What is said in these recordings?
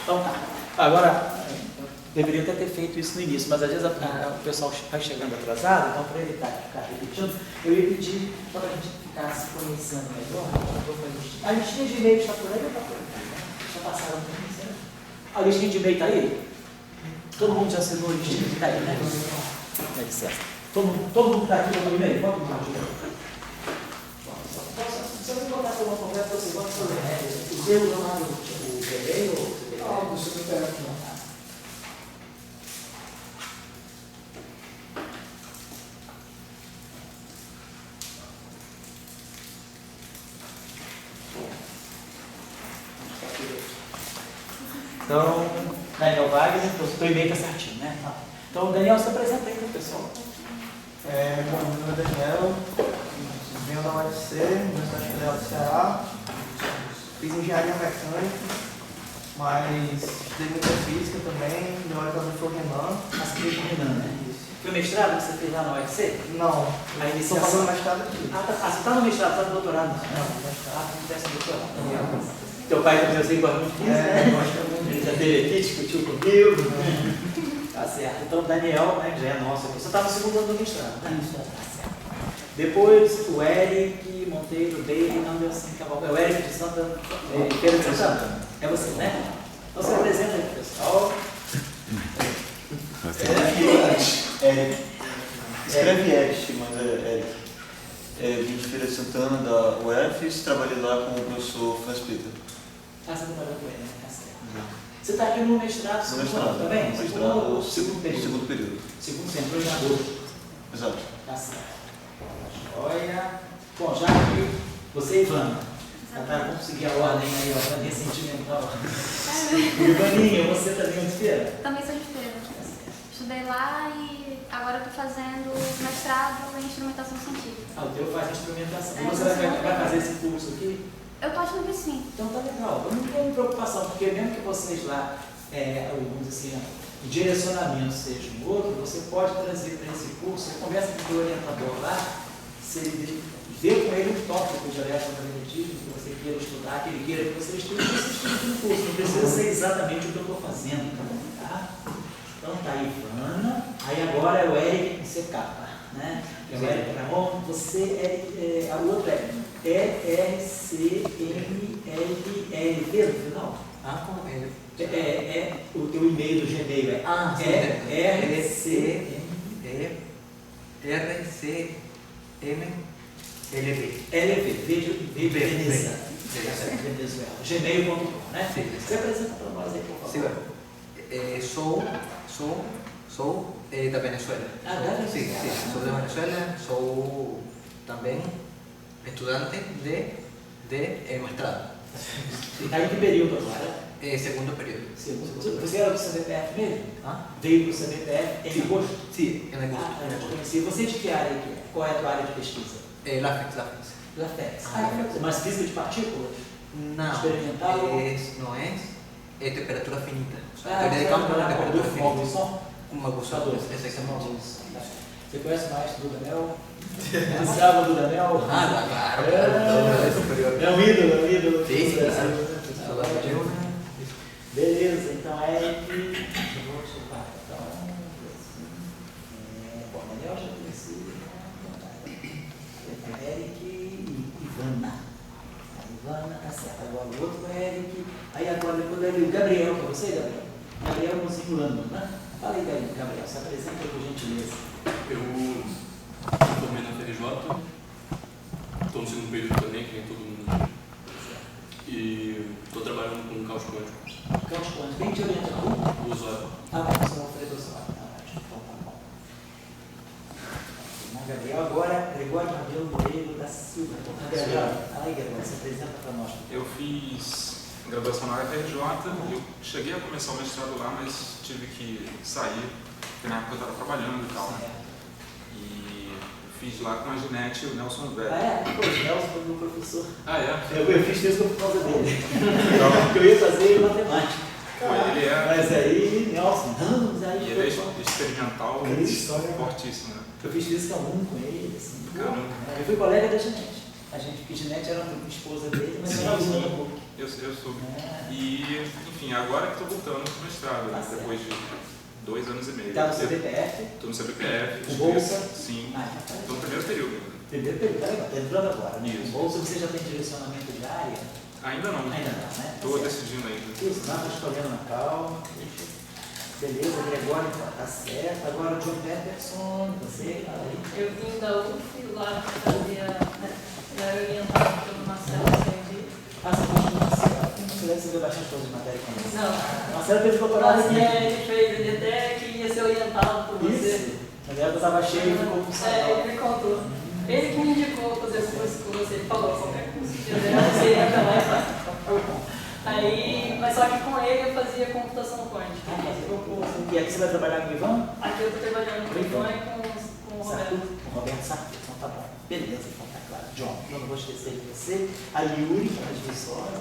Então tá. Agora, deveria até ter feito isso no início, mas às vezes o pessoal vai chegando atrasado, então para evitar de ficar repetindo, eu ia pedir para a gente ficar se conhecendo melhor. A listinha de e-mail está por aí ou está por aí? Já passaram por isso, né? A listinha de e-mail está aí? Todo mundo já assinou a listinha que está aí, né? É licença. Todo mundo está aqui no e-mail? Pode me ajudar. Se eu me botar por uma conversa, você vai fazer os erros lá no e-mail ou não, você não quer aqui, não. Então, Daniel Wagner, o teu e-mail está certinho, né? Então, Daniel, se apresenta aí para o pessoal. Bom, meu nome é Daniel, venho da UFC, Universidade Federal do Ceará, fiz engenharia mecânica, mas estudei muita física também, meu orientador foi o Renan. Mas que o Renan, né? Isso. Foi o mestrado que você fez lá na UFC? Não, a estou fazendo mestrado aqui. Você está no mestrado, está no doutorado? Não, mestrado, não tem doutorado. Teu pai também eu sei que gosta muito disso, né? Ele já teve aqui, discutiu comigo. Tá certo. Então, Daniel, né, já é nosso aqui. Você está no segundo ano do mestrado, né? Isso, tá certo. Depois, o Eric Monteiro Bailey Anderson Cavalcante. É o Eric de Santa Feira de Santana. É você, né? Então, você apresenta aí, pessoal. Eric. Escreve Eric, mas é Eric. Vim de Feira de Santana, da UFES, trabalhei lá com o professor Franz Peter. Você trabalhou com ele, né? Tá certo. Você está aqui no mestrado, segundo ano também? Mestrado, segundo período. Segundo período. Segundo, você entrou em agosto. Exato. Tá certo. Joia. Bom, já que você e Ivana, vamos seguir a ordem aí, a ordem sentimental. Ivaninha, você também é de Feira? Também sou de Feira. Estudei lá e agora estou fazendo mestrado em instrumentação científica. O teu faz instrumentação. E você vai fazer esse curso aqui? Eu estou achando que sim. Então tá legal. Eu não tenho preocupação, porque mesmo que vocês lá, vamos dizer assim, o direcionamento seja um outro, você pode trazer para esse curso, você conversa com o orientador lá, você vê com ele um tópico de eletromagnetismo que você queira estudar, que ele queira que você estude, você estude no curso. Não precisa ser exatamente o que eu estou fazendo, tá? Então tá aí, Ivana. Aí agora é o Eric com CK, né? É o Eric Ramon. Você o outro é ERCMLL, no final? Como é? O teu e-mail do Gmail RCMLB. V de Venezuela. Gmail.com, né? Sim. Você apresenta para nós aí, por favor. Sou da Venezuela. Da Venezuela. Sí, soy de Venezuela, soy también estudiante de mestrado. Está em que período agora? Segundo período. Você era do CBPF mesmo? ¿Ah? Veio para o CBPF em agosto? Sí, en agosto. Eu conheci. Você de que área que é? Qual é a tua área de pesquisa? LAFEX. LAFEX. Mas física de partículas? No, Experimental? no es temperatura finita. Teoría de campo na temperatura finita. Uma aguçador, exactamente. Você conhece mais do Daniel? Gustavo do Daniel? Claro. É um ídolo. Sim, Beleza, então bom, Daniel já conheci. Eric e Ivana. A Ivana, tá certo. Agora o outro é Eric. Aí agora depois é o Gabriel, que é você, Gabriel? Gabriel Mozinho Lando, né? Fala aí, Gabriel, se apresenta por gentileza. Eu formei na FRJ, estou no segundo período também, que nem todo mundo. E estou trabalhando com caos quântico. Caos quântico, quem te orientou? O usuário. Você não foi do usuário. Então tá bom. Gabriel, agora, Gregório Rabelo Moreira da Silva. Gabriel, fala aí, Gabriel, se apresenta para nós. Eu fiz graduação na FRJ, eu cheguei a começar o mestrado lá, mas tive que sair, porque na época eu estava trabalhando e tal, né? E fiz lá com a Ginete e o Nelson Velho. Pô, o Nelson foi meu professor. É? Eu fiz isso por causa dele. Porque eu ia fazer matemática. Ele é... Mas aí, Nelson, E ele é experimental, fortíssimo, né? eu fiz física 1 com ele, assim. Caramba. Eu fui colega da Ginete. A gente, porque Ginete era a esposa dele, mas era aluna da PUC. Eu soube. É. E, enfim, agora que estou voltando para o mestrado, Tá depois de 2 anos e meio. Tá no CBPF? Estou no CBPF. Com bolsa? Sim. Ah, então tá. Estou no primeiro período. Primeiro período, tá legal, tá entrando agora, né? Isso. Com bolsa você já tem direcionamento de área? Ainda não. Ainda não, né? Estou decidindo ainda. Isso, não, estou escolhendo na calma. Beleza, Gregório, tá certo. Agora o John Peterson, você, fala aí. Eu vim da UF, lá fazia, já era orientado pelo Marcelo Sergi. Ah, você continua na Marcelo. Você deve saber bastante coisa de matéria com você. Não, Marcelo fez doutorado aqui. ele fez, ele até queria ser orientado por você. Isso. Na verdade, eu estava cheio e ficou com saudade. Ele me contou. Ele que me indicou fazer esse curso com você, ele falou, qualquer curso que fizer, você entra lá e faz. Aí, mas só que com ele eu fazia computação quântica. E aqui você vai trabalhar com o Ivan? Aqui eu estou trabalhando com o Ivan e com o Roberto. Com o Roberto Sartori, então tá bom. Beleza, então tá claro. John, eu não vou esquecer de você. A Yuri, a de Viçosa,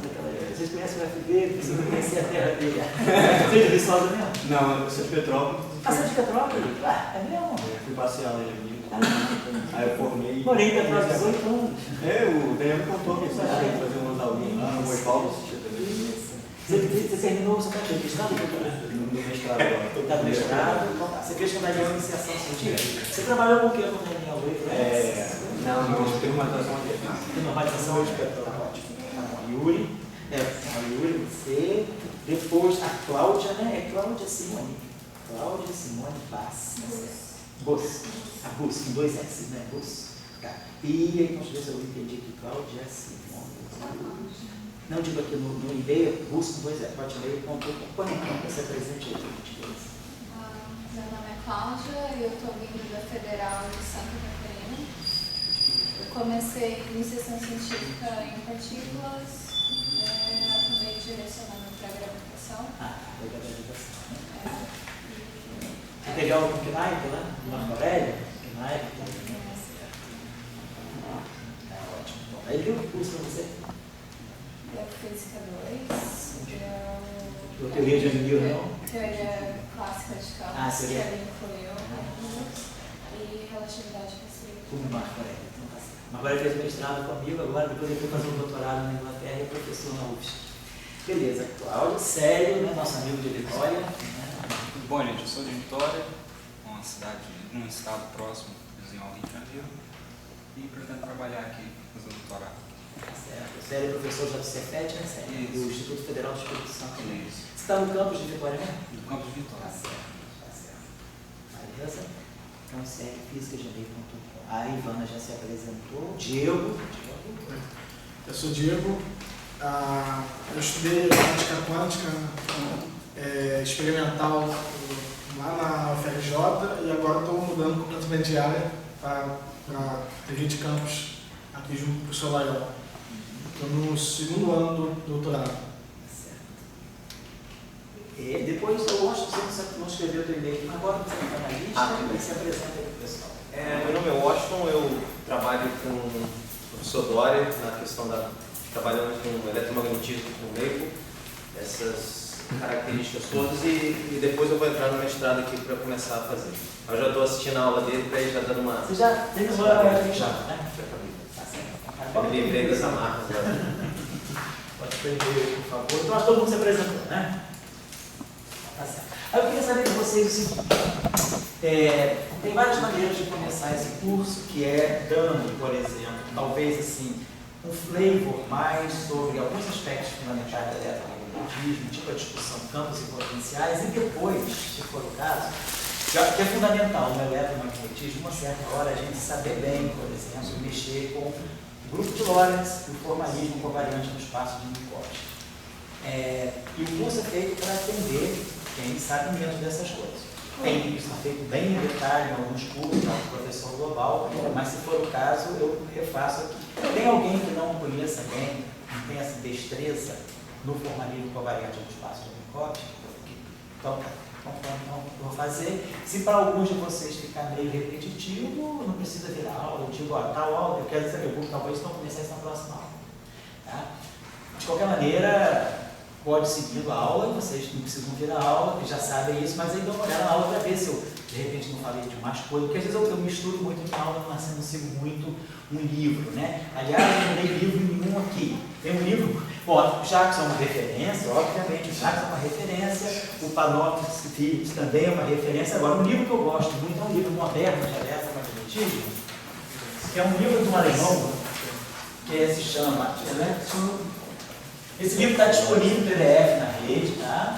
vocês conhecem o FB? Você não conhecia a terra dele. Você é de Viçosa mesmo? Não, eu sou de Petrópolis. Ah, você é de Petrópolis? Ah, é mesmo? Fui passear lá em Aí eu formei. Morei em Petrópolis 18 anos. O Daniel me contou que você ia fazer um aulinhas lá no Osvaldo. Você terminou o seu mestrado? No mestrado agora. Está no mestrado. Você fez com a iniciação científica? Você trabalhou com o que com o Daniel Leite? Não, tem uma atuação aqui. Tem uma avaliação de tá ótimo. Tá bom. Yuri, Yuri, você. Depois a Cláudia, né? É Cláudia Simone. Cláudia Simone Bass. Bus. A Bus, com 2 S, né? Bus. Tá. E aí, deixa eu ver se eu entendi aqui. Cláudia Simone. Não digo aqui no e-mail, Bus com 2 S. Pode ler, põe para ser presente aí. Meu nome é Cláudia e eu estou vindo da Federal de Santa Catarina. Eu comecei iniciação científica em partículas, acabei direcionando para gravitação. Ah, foi da gravitação, né? Você teve aula com o Knaip lá? No Marco Aurélio? Knaip? Tá ótimo. Bom, aí viu o curso para você? Eu Física 2, Do Teoria de Anguila, não? Teoria Clássica de Campos, seria? que ele incluiu, e Relatividade Possível. O Marco Aurélio, então tá certo. Marco Aurélio fez mestrado comigo, agora depois ele foi fazer um doutorado na Inglaterra e é professor na UFSC. Beleza, Cláudio, Célio, né, nosso amigo de Vitória. Né? Bom, gente, eu sou de Vitória, uma cidade, um estado próximo, vizinho ao Rio de Janeiro, e pretendo trabalhar aqui, fazer doutorado. Tá certo. O Célio é professor já do Cefet, né, Célio? Isso. Do Instituto Federal do Espírito Santo. Isso. Você está no campus de Vitória mesmo? Do campus de Tá Vitória. certo, tá certo. Beleza? Então, segue físicajaneiro.com. A Ivana já se apresentou. Diego. Eu sou Diego. Eu estudei ótica quântica experimental lá na UFRJ e agora estou mudando completamente de área para TG de Campos, aqui junto com o professor Laiol. Estou no 2º ano do doutorado. E depois eu gosto que você não escreveu o teu e-mail, mas agora você está na lista e se apresenta aí para o pessoal. Meu nome é Washington, eu trabalho com o professor Dória na questão trabalhando com eletromagnetismo, com leigo, essas características todas e depois eu vou entrar no mestrado aqui para começar a fazer. Eu já estou assistindo a aula dele para ele já dando uma... Você já terminou a aula de chave, né? Tá certo. Eu me livrei das amarras agora. Pode prender, por favor. Então, acho que todo mundo se apresentou, né? Tá certo. Aí eu queria saber de vocês o seguinte. Tem várias maneiras de começar esse curso, que é dando, por exemplo, talvez assim, um flavor mais sobre alguns aspectos fundamentais da eletromagnetismo, tipo a discussão campos e potenciais, e depois, se for o caso, que é fundamental no eletromagnetismo, uma certa hora a gente saber bem, por exemplo, mexer com o grupo de Lorentz e o formalismo covariante no espaço de Minkowski. E o curso é feito para atender quem sabe menos dessas coisas. Isso está feito bem em detalhe em alguns cursos, no professor global, mas se for o caso, eu refaço aqui. Tem alguém que não conheça bem, não tem essa destreza no formalismo covariante no espaço de Minkowski? Então, eu vou fazer. Se para alguns de vocês ficar meio repetitivo, não precisa virar aula. Eu digo, tal aula, eu quero dizer, eu vou talvez não começar isso na próxima aula. Tá? De qualquer maneira, pode seguir a aula, vocês não precisam vir a aula, porque já sabem isso, mas aí dão uma olhada na aula para ver se eu, de repente, não falei de mais coisa, porque às vezes eu misturo muito em aula, mas eu não sigo muito um livro, né? Aliás, eu não dei livro nenhum aqui. Tem um livro, bom, o Jackson é uma referência, obviamente, o Jackson é uma referência, o Panofsky Phillips também é uma referência. Agora, um livro que eu gosto muito é um livro moderno de eletromagnetismo, que é um livro de um alemão, que se chama Esse livro está disponível em PDF na rede, tá?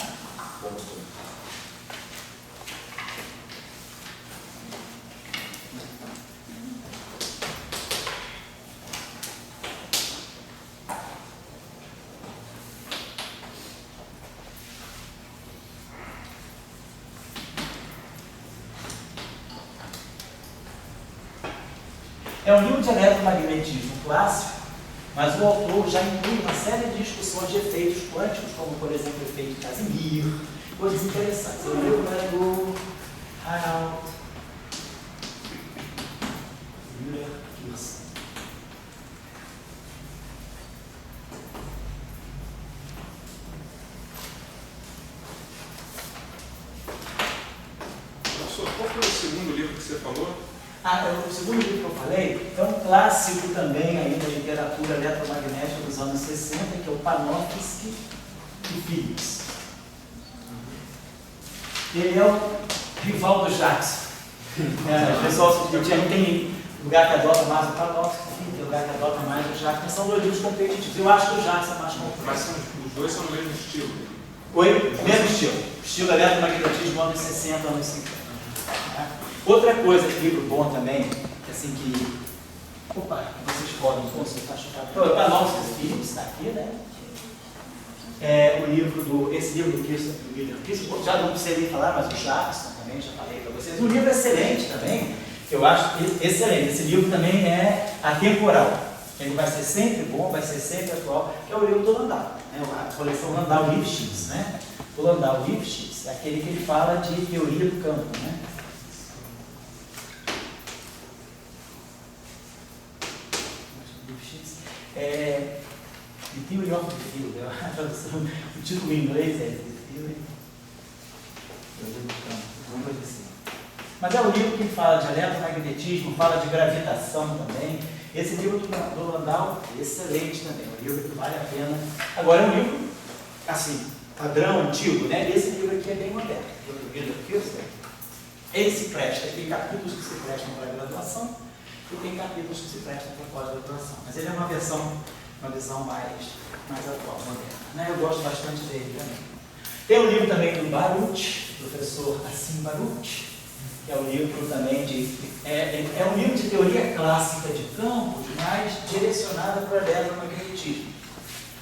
É um livro de eletromagnetismo clássico, mas o autor já inclui uma série de discussões de efeitos quânticos, como, por exemplo, o efeito Casimir, coisas interessantes. O livro é do Harald Müller-Kirsten. Professor, qual foi o segundo livro que você falou? O segundo livro que eu falei é um clássico também aí da literatura eletromagnética dos anos 60, que é o Panofsky e Phillips. Ele é o rival do Jackson. O pessoal tem lugar que adota mais o Panofsky, tem lugar que adota mais o Jackson, são dois livros competitivos. Eu acho que o Jackson é mais competitivo. Mas os dois são do mesmo estilo? Oi? Mesmo estilo. Estilo eletromagnetismo anos 60, anos 50. Outra coisa, que livro bom também, assim que. Opa, vocês podem consultar. O Panofsky e Phillips está aqui, né? Esse livro do Kirsten, já não precisei nem falar, mas o Jackson também, já falei para vocês. Um livro excelente também, que eu acho excelente. Esse livro também é atemporal. Ele vai ser sempre bom, vai ser sempre atual, que é o livro do Landau, né? A coleção Landau-Lifshitz, né? O Landau-Lifshitz é aquele que ele fala de teoria do campo, né? The Theory of the Field, a tradução, o título em inglês é The Theory do campo, alguma coisa assim. Mas é um livro que fala de eletromagnetismo, fala de gravitação também. Esse livro do Landau é excelente também, é um livro que vale a pena. Agora é um livro, assim, padrão, antigo, né? Esse livro aqui é bem moderno, do Müller-Kirsten. Ele se presta, tem capítulos que se prestam para a graduação e tem capítulos que se prestam para a pós-graduação. Mas ele é uma visão mais atual, moderna, né? Eu gosto bastante dele também. Tem um livro também do Baruch, professor Assim Baruch, que é um livro também é um livro de teoria clássica de campos, mas direcionado para o eletromagnetismo.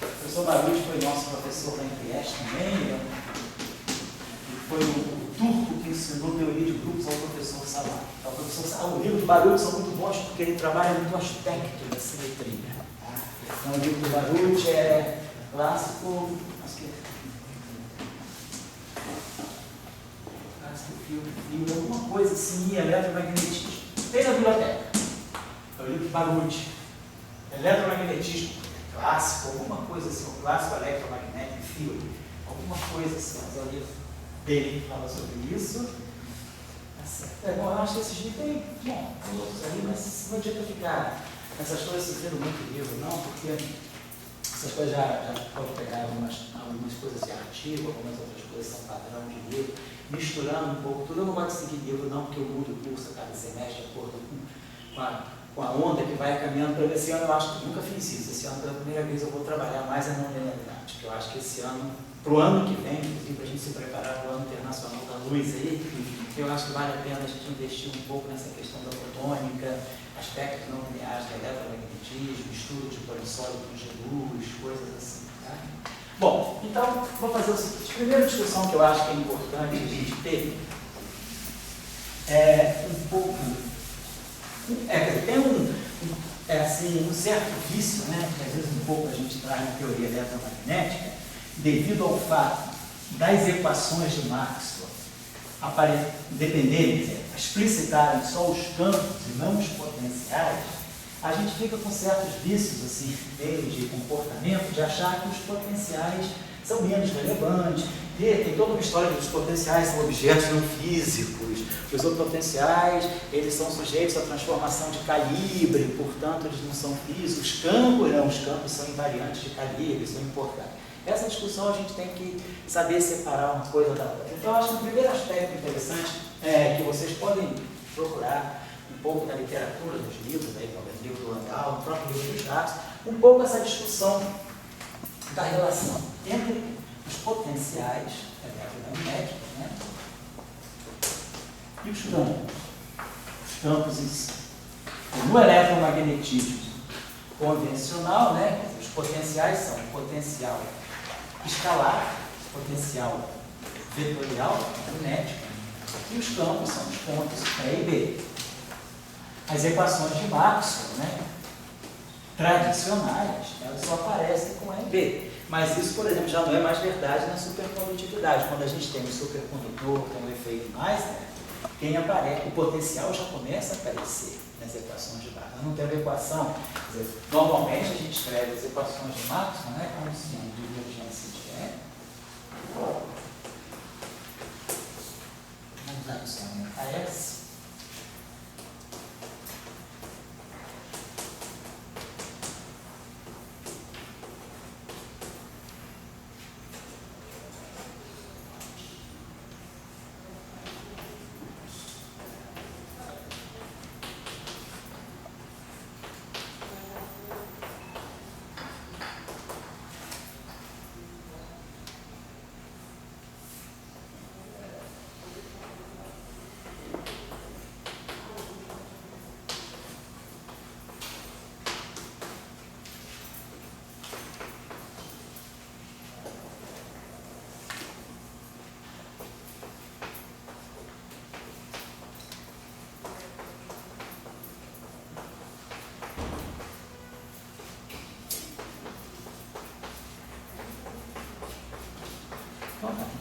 O professor Baruch foi nosso professor lá em Trieste também, ele foi o turco que ensinou teoria de grupos ao professor Salah. O livro do Baruch são muito bons porque ele trabalha muito o aspecto da simetria. Então, o livro do Baruch é clássico, alguma coisa assim, eletromagnetismo. Tem na biblioteca. É o livro do Baruch. Eletromagnetismo clássico, alguma coisa assim, o clássico eletromagnético theory. Alguma coisa assim, mas é o livro dele que fala sobre isso. Bom, eu acho que esses livros tem, bom, tem outros ali, mas não adianta ficar essas coisas sugerindo muito livro, não, porque essas coisas já pode pegar algumas coisas de artigo, algumas outras coisas são padrão de livro, misturando um pouco tudo. Eu não gosto de seguir livro, não, porque eu mudo o curso a cada semestre, de acordo com a onda que vai caminhando. Para esse ano eu acho que nunca fiz isso. Esse ano, pela primeira vez, eu vou trabalhar mais a não linearidade, porque eu acho que esse ano, para o ano que vem, inclusive para a gente se preparar para o ano internacional da luz aí, eu acho que vale a pena a gente investir um pouco nessa questão da fotônica, aspectos não lineares da eletromagnetismo, estudo de polissólidos de luz, coisas assim. Tá? Bom, então vou fazer o seguinte. A primeira discussão que eu acho que é importante a gente ter é um pouco. Tem um certo vício, né, que às vezes um pouco a gente traz na teoria eletromagnética, devido ao fato das equações de Maxwell explicitarem só os campos e não os potenciais, a gente fica com certos vícios assim, de comportamento, de achar que os potenciais são menos relevantes. Tem toda uma história dos potenciais, são objetos não físicos. Os potenciais, eles são sujeitos à transformação de calibre, portanto, eles não são físicos. Os campos são invariantes de calibre, são importantes. Essa discussão a gente tem que saber separar uma coisa da outra. Então, eu acho que o primeiro aspecto interessante é que vocês podem procurar um pouco na literatura, nos livros, aí, no livro do Landau, no próprio livro dos Jacques, um pouco essa discussão da relação entre os potenciais elettromagnéticos, né, e os campos em si. No eletromagnetismo convencional, né, os potenciais são o potencial escalar, potencial vetorial, magnético, e os campos são os pontos E e B. As equações de Maxwell, né, tradicionais, elas só aparecem com E e B. Mas isso, por exemplo, já não é mais verdade na supercondutividade. Quando a gente tem um supercondutor com um efeito Meissner, o potencial já começa a aparecer nas equações de Maxwell. Não tem uma equação, quer dizer, normalmente a gente escreve as equações de Maxwell, né, como sendo divergência de E. Vamos dar somente a S.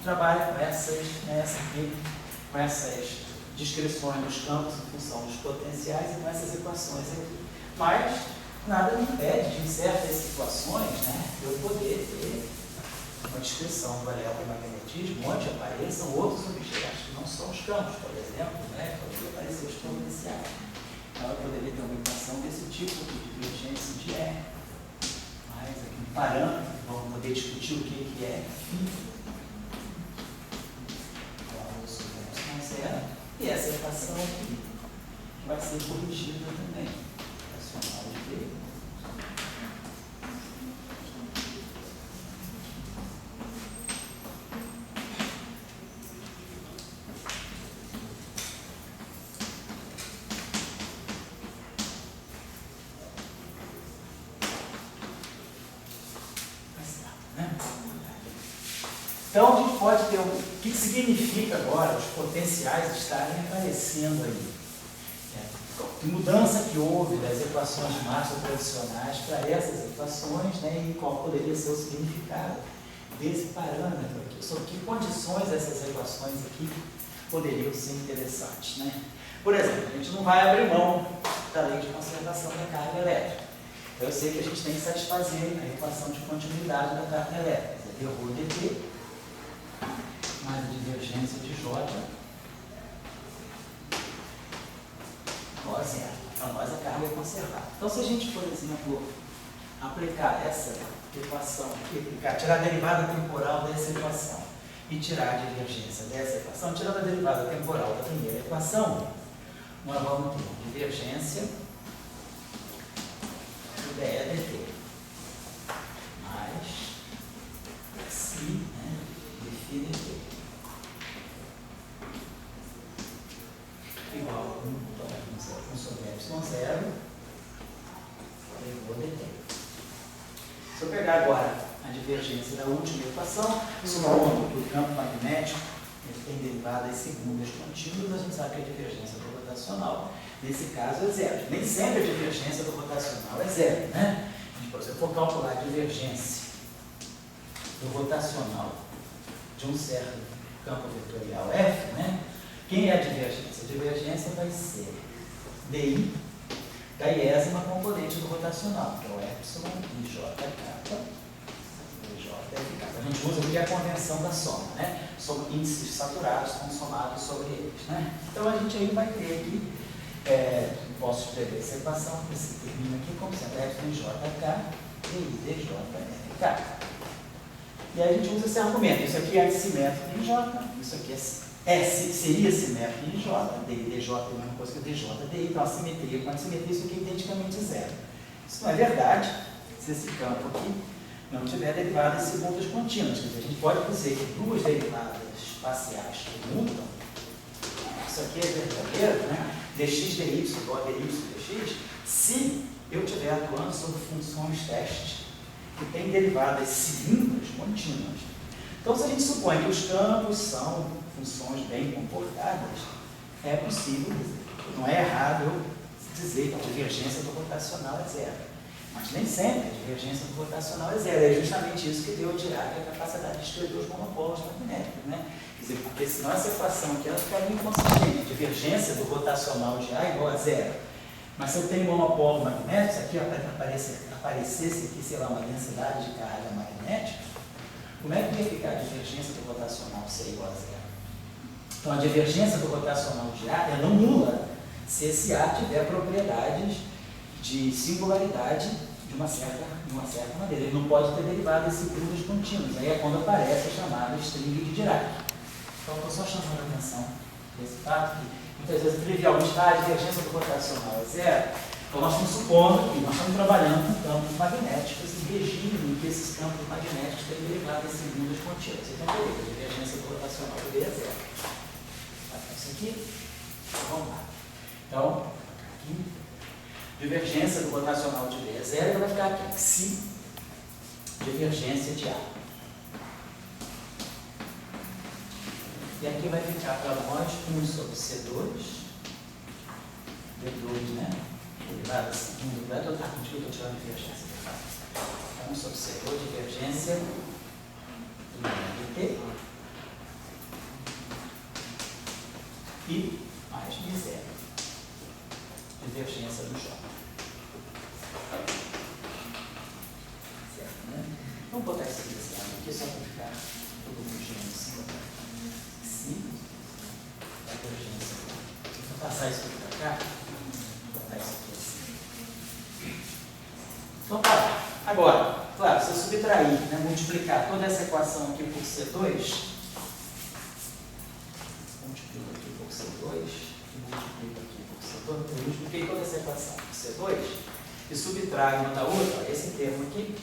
Trabalha com essas descrições dos campos em função dos potenciais e com essas equações aqui. Mas nada me impede de, em certas situações, né, eu poder ter uma descrição do eletromagnetismo onde apareçam outros objetos que não são os campos, por exemplo, né, poderia aparecer os potenciais. Então eu poderia ter uma equação desse tipo de divergência de E. Mas aqui um parâmetro, vamos poder discutir o que é φ. E essa equação aqui vai ser corrigida também. Racional de B. Então, a gente pode ter o que significa agora os potenciais estarem aparecendo aí. Que mudança que houve das equações de Maxwell tradicionais para essas equações, né, e qual poderia ser o significado desse parâmetro aqui. Sob que condições essas equações aqui poderiam ser interessantes. Né? Por exemplo, a gente não vai abrir mão da lei de conservação da carga elétrica. Então, eu sei que a gente tem que satisfazer a equação de continuidade da carga elétrica. Você tem o dt mais a divergência de J igual a zero. Para nós a carga é conservada. Então, se a gente, por exemplo, aplicar essa equação aqui, tirar a derivada temporal dessa equação e tirar a divergência dessa equação, tirando a derivada temporal da primeira equação, nós vamos ter divergência do dE dt mais si, né, de φ dt igual a 1 sobre ε0 elevado a dt. Se eu pegar agora a divergência da última equação, supondo que o campo magnético ele tem derivadas segundas contínuas, a gente sabe que a divergência do rotacional, nesse caso, é zero. Nem sempre a divergência do rotacional é zero, né? Se eu for calcular a divergência do rotacional de um certo campo vetorial F, né? Quem é a divergência? A divergência vai ser DI da iésima componente do rotacional, que é o epsilon i j kappa, j é eficaz. A gente usa aqui a convenção da soma, né? Sobre índices saturados consomados sobre eles, né? Então a gente aí vai ter aqui, posso escrever essa equação, que se termina aqui como sendo f de jk e dj fk. E aí a gente usa esse argumento. Isso aqui é antissimétrico em J, isso aqui seria simétrico em J, dj é a mesma coisa que dj di, então a simetria com a antissimetria, isso aqui é identicamente zero. Isso não é verdade se esse campo aqui não tiver derivadas segundas contínuas. Quer dizer, a gente pode dizer que duas derivadas parciais que mudam, isso aqui é verdadeiro, né? dx dy igual a dy dx, se eu estiver atuando sobre funções testes que têm derivadas segundas contínuas. Então, se a gente supõe que os campos são funções bem comportadas, é possível dizer, não é errado eu dizer que a divergência do rotacional é zero. Mas nem sempre a divergência do rotacional é zero. É justamente isso que deu a Dirac a capacidade de escrever os monopolos magnéticos, né? Quer dizer, porque senão essa equação aqui ela ficaria inconsistente. A divergência do rotacional de A é igual a zero. Mas se eu tenho monopolo magnético, se aqui aparecesse aqui, sei lá, uma densidade de carga magnética, como é que ia ficar a divergência do rotacional ser igual a zero? Então a divergência do rotacional de A é não nula se esse A tiver propriedades de singularidade de uma certa maneira. Ele não pode ter derivadas segundas contínuas. Aí é quando aparece a chamada string de Dirac. Então, estou só chamando a atenção desse fato que muitas vezes trivialmente a divergência do rotacional é zero. Então, nós estamos supondo que nós estamos trabalhando com campos magnéticos em regime em que esses campos magnéticos têm derivadas segundas contínuas. Então, a divergência do rotacional é zero. Isso aqui, vamos lá. Então, aqui. Divergência do rotacional de V é zero, vai ficar aqui, psi divergência de A. E aqui vai ficar para nós 1 sobre C2, D2, né? Derivada segundo grau, eu estou tirando divergência. 1 sobre C2, divergência de T. E mais de zero. Divergência do J. Certo, né? Vamos botar isso aqui desse lado aqui, só para ficar todo homogêneo em cima. Sim. Divergência. Vou passar isso aqui para cá. Vou botar isso aqui assim. Então, tá. Agora, claro, se eu subtrair, né, multiplicar toda essa equação aqui por C2, multiplico aqui por C2, e multiplico aqui por C2, eu multipliquei toda essa equação por C2 e subtraio uma da outra, esse termo aqui,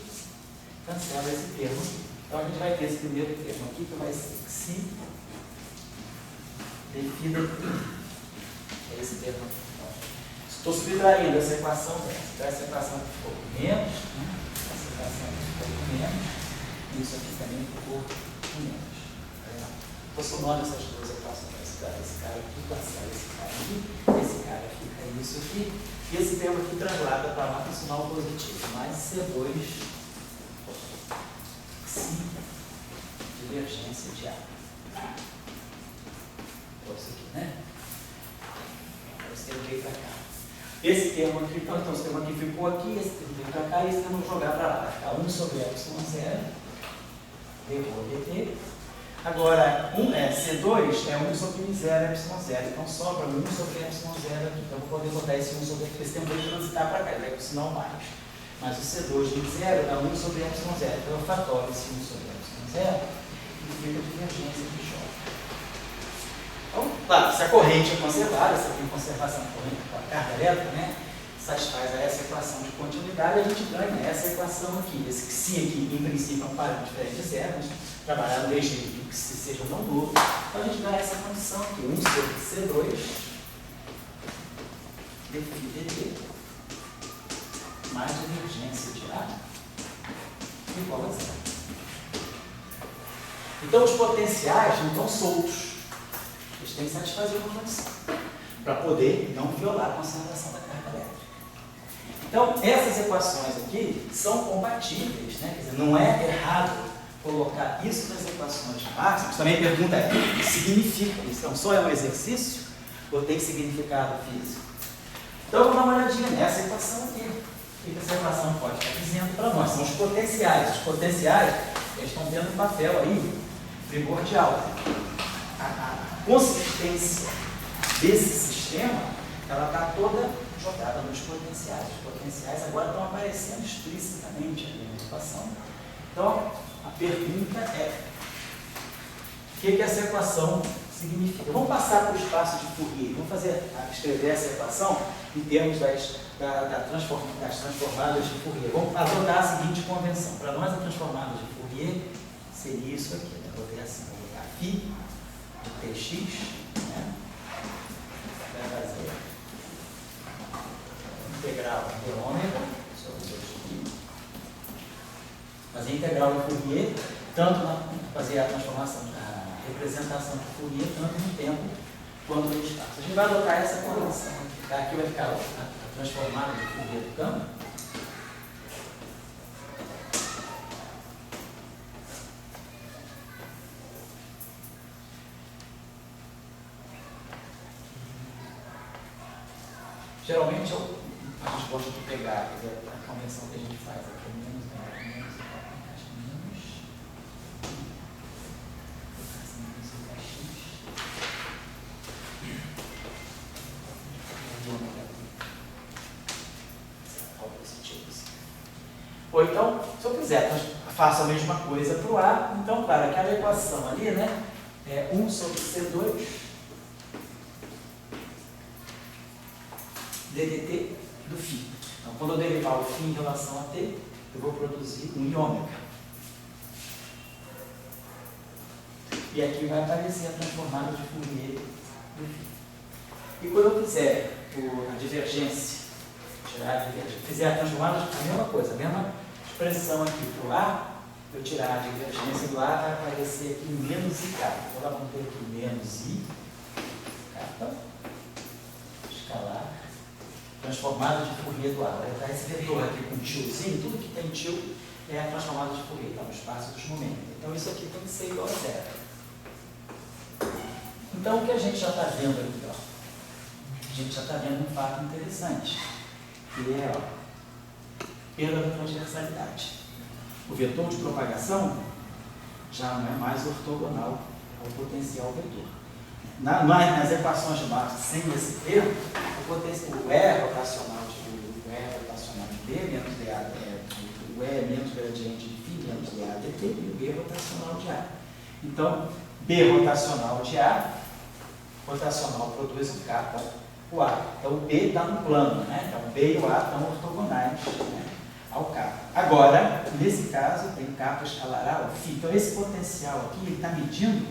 cancela esse termo aqui. Então a gente vai ter esse primeiro termo aqui que vai ser psi defida é esse termo aqui. Então, estou subtraindo essa equação dessa. Então essa equação ficou por menos, né? Essa equação ficou por menos, e isso aqui também ficou por menos. Estou somando essas duas equações. Esse cara aqui cancela esse cara aqui, esse cara fica isso aqui, e esse termo aqui translada para lá com sinal positivo, mais C2 psi divergência de A. Então, isso aqui, né? Agora esse termo veio para cá. Esse termo aqui, então esse termo aqui ficou aqui, esse termo veio para cá, e esse termo vou jogar para lá. Vai ficar 1 sobre epsilon0, derrou dt. Agora, C2 é 1 sobre 0 epsilon0, então sobra 1 sobre epsilon0 aqui. Então, eu vou poder botar esse 1 sobre esse tempo vai transitar para cá, ele vai com o sinal mais. Mas o C2 de 0 é 1 sobre epsilon0, então eu fatorizo esse 1 sobre epsilon0 e fica a divergência de J. Então, claro, se a corrente é conservada, se tem conservação da corrente com a carga elétrica, né, satisfaz essa equação de continuidade, a gente ganha essa equação aqui. Esse psi aqui, em princípio, é um parâmetro diferente de zero, mas trabalhar no regime que psi seja não nulo. Então a gente ganha essa condição aqui, 1 sobre C2 dt mais divergência de A igual a zero. Então os potenciais não estão soltos. Eles têm que satisfazer uma condição para poder não violar a conservação da carga elétrica. Então, essas equações aqui são compatíveis, né? Quer dizer, não é errado colocar isso nas equações máximas. Também a pergunta é, o que significa isso? Então, só é um exercício ou tem significado físico? Então, vamos dar uma olhadinha nessa equação aqui. O que essa equação pode estar dizendo para nós? São os potenciais. Os potenciais Eles estão tendo um papel aí primordial. A consistência desse sistema, ela está toda jogada nos potenciais. Os potenciais agora estão aparecendo explicitamente ali na equação. Então, a pergunta é: o que essa equação significa? Vamos passar para o espaço de Fourier. Vamos escrever essa equação em termos das transformadas de Fourier. Vamos adotar a seguinte convenção. Para nós, a transformada de Fourier seria isso aqui. Né? Vou ver assim, vou botar φ de tx, né? Vai fazer integral de ômega sobre 2π. Fazer integral de Fourier, tanto fazer a transformação, a representação de Fourier, tanto no tempo quanto no espaço. A gente vai adotar essa convenção. Aqui vai ficar a transformada de Fourier do campo. Geralmente a gente gosta de pegar a convenção que a gente faz aqui, menos ou então, se eu quiser, faço a mesma coisa para o A, então, claro, aquela equação ali, né, é 1 sobre C2 ddt do φ. Então, quando eu derivar o φ em relação a t, eu vou produzir 1 em ômega. E aqui vai aparecer a transformada de Fourier do φ. E quando eu fizer a divergência, fizer a transformada, a mesma coisa, a mesma expressão aqui para o A, eu tirar a divergência do A, vai aparecer aqui menos IK. Então, lá vamos ter aqui menos I, capa, escalar, transformada de Fourier do A. Vai estar esse vetor aqui com tiozinho, tudo que tem tio é a transformada de Fourier, está no espaço dos momentos. Então, isso aqui tem que ser igual a zero. Então, o que a gente já está vendo aqui, ó? A gente já está vendo um fato interessante, que é, ó, perda da transversalidade. O vetor de propagação já não é mais ortogonal ao potencial vetor. Nas equações de Marx, sem esse termo, o E rotacional de B menos dA, o E menos gradiente de φ menos dA dt e o B rotacional de A. Então, B rotacional de A, rotacional produz o K, o A. Então, o B está no plano, né? Então, o B e o A estão ortogonais, né, ao K. Agora, nesse caso, tem K escalar A ao φ. Então, esse potencial aqui está medindo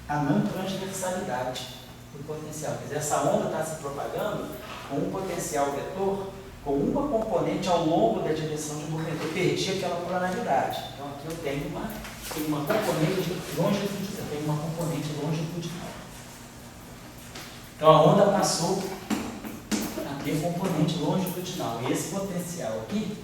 a não transversalidade do potencial. Quer dizer, essa onda está se propagando com um potencial vetor, com uma componente ao longo da direção de movimento. Eu perdi aquela polaridade. Então, aqui eu tenho uma componente longitudinal. Eu tenho uma componente longitudinal. Então, a onda passou a ter componente longitudinal. E esse potencial aqui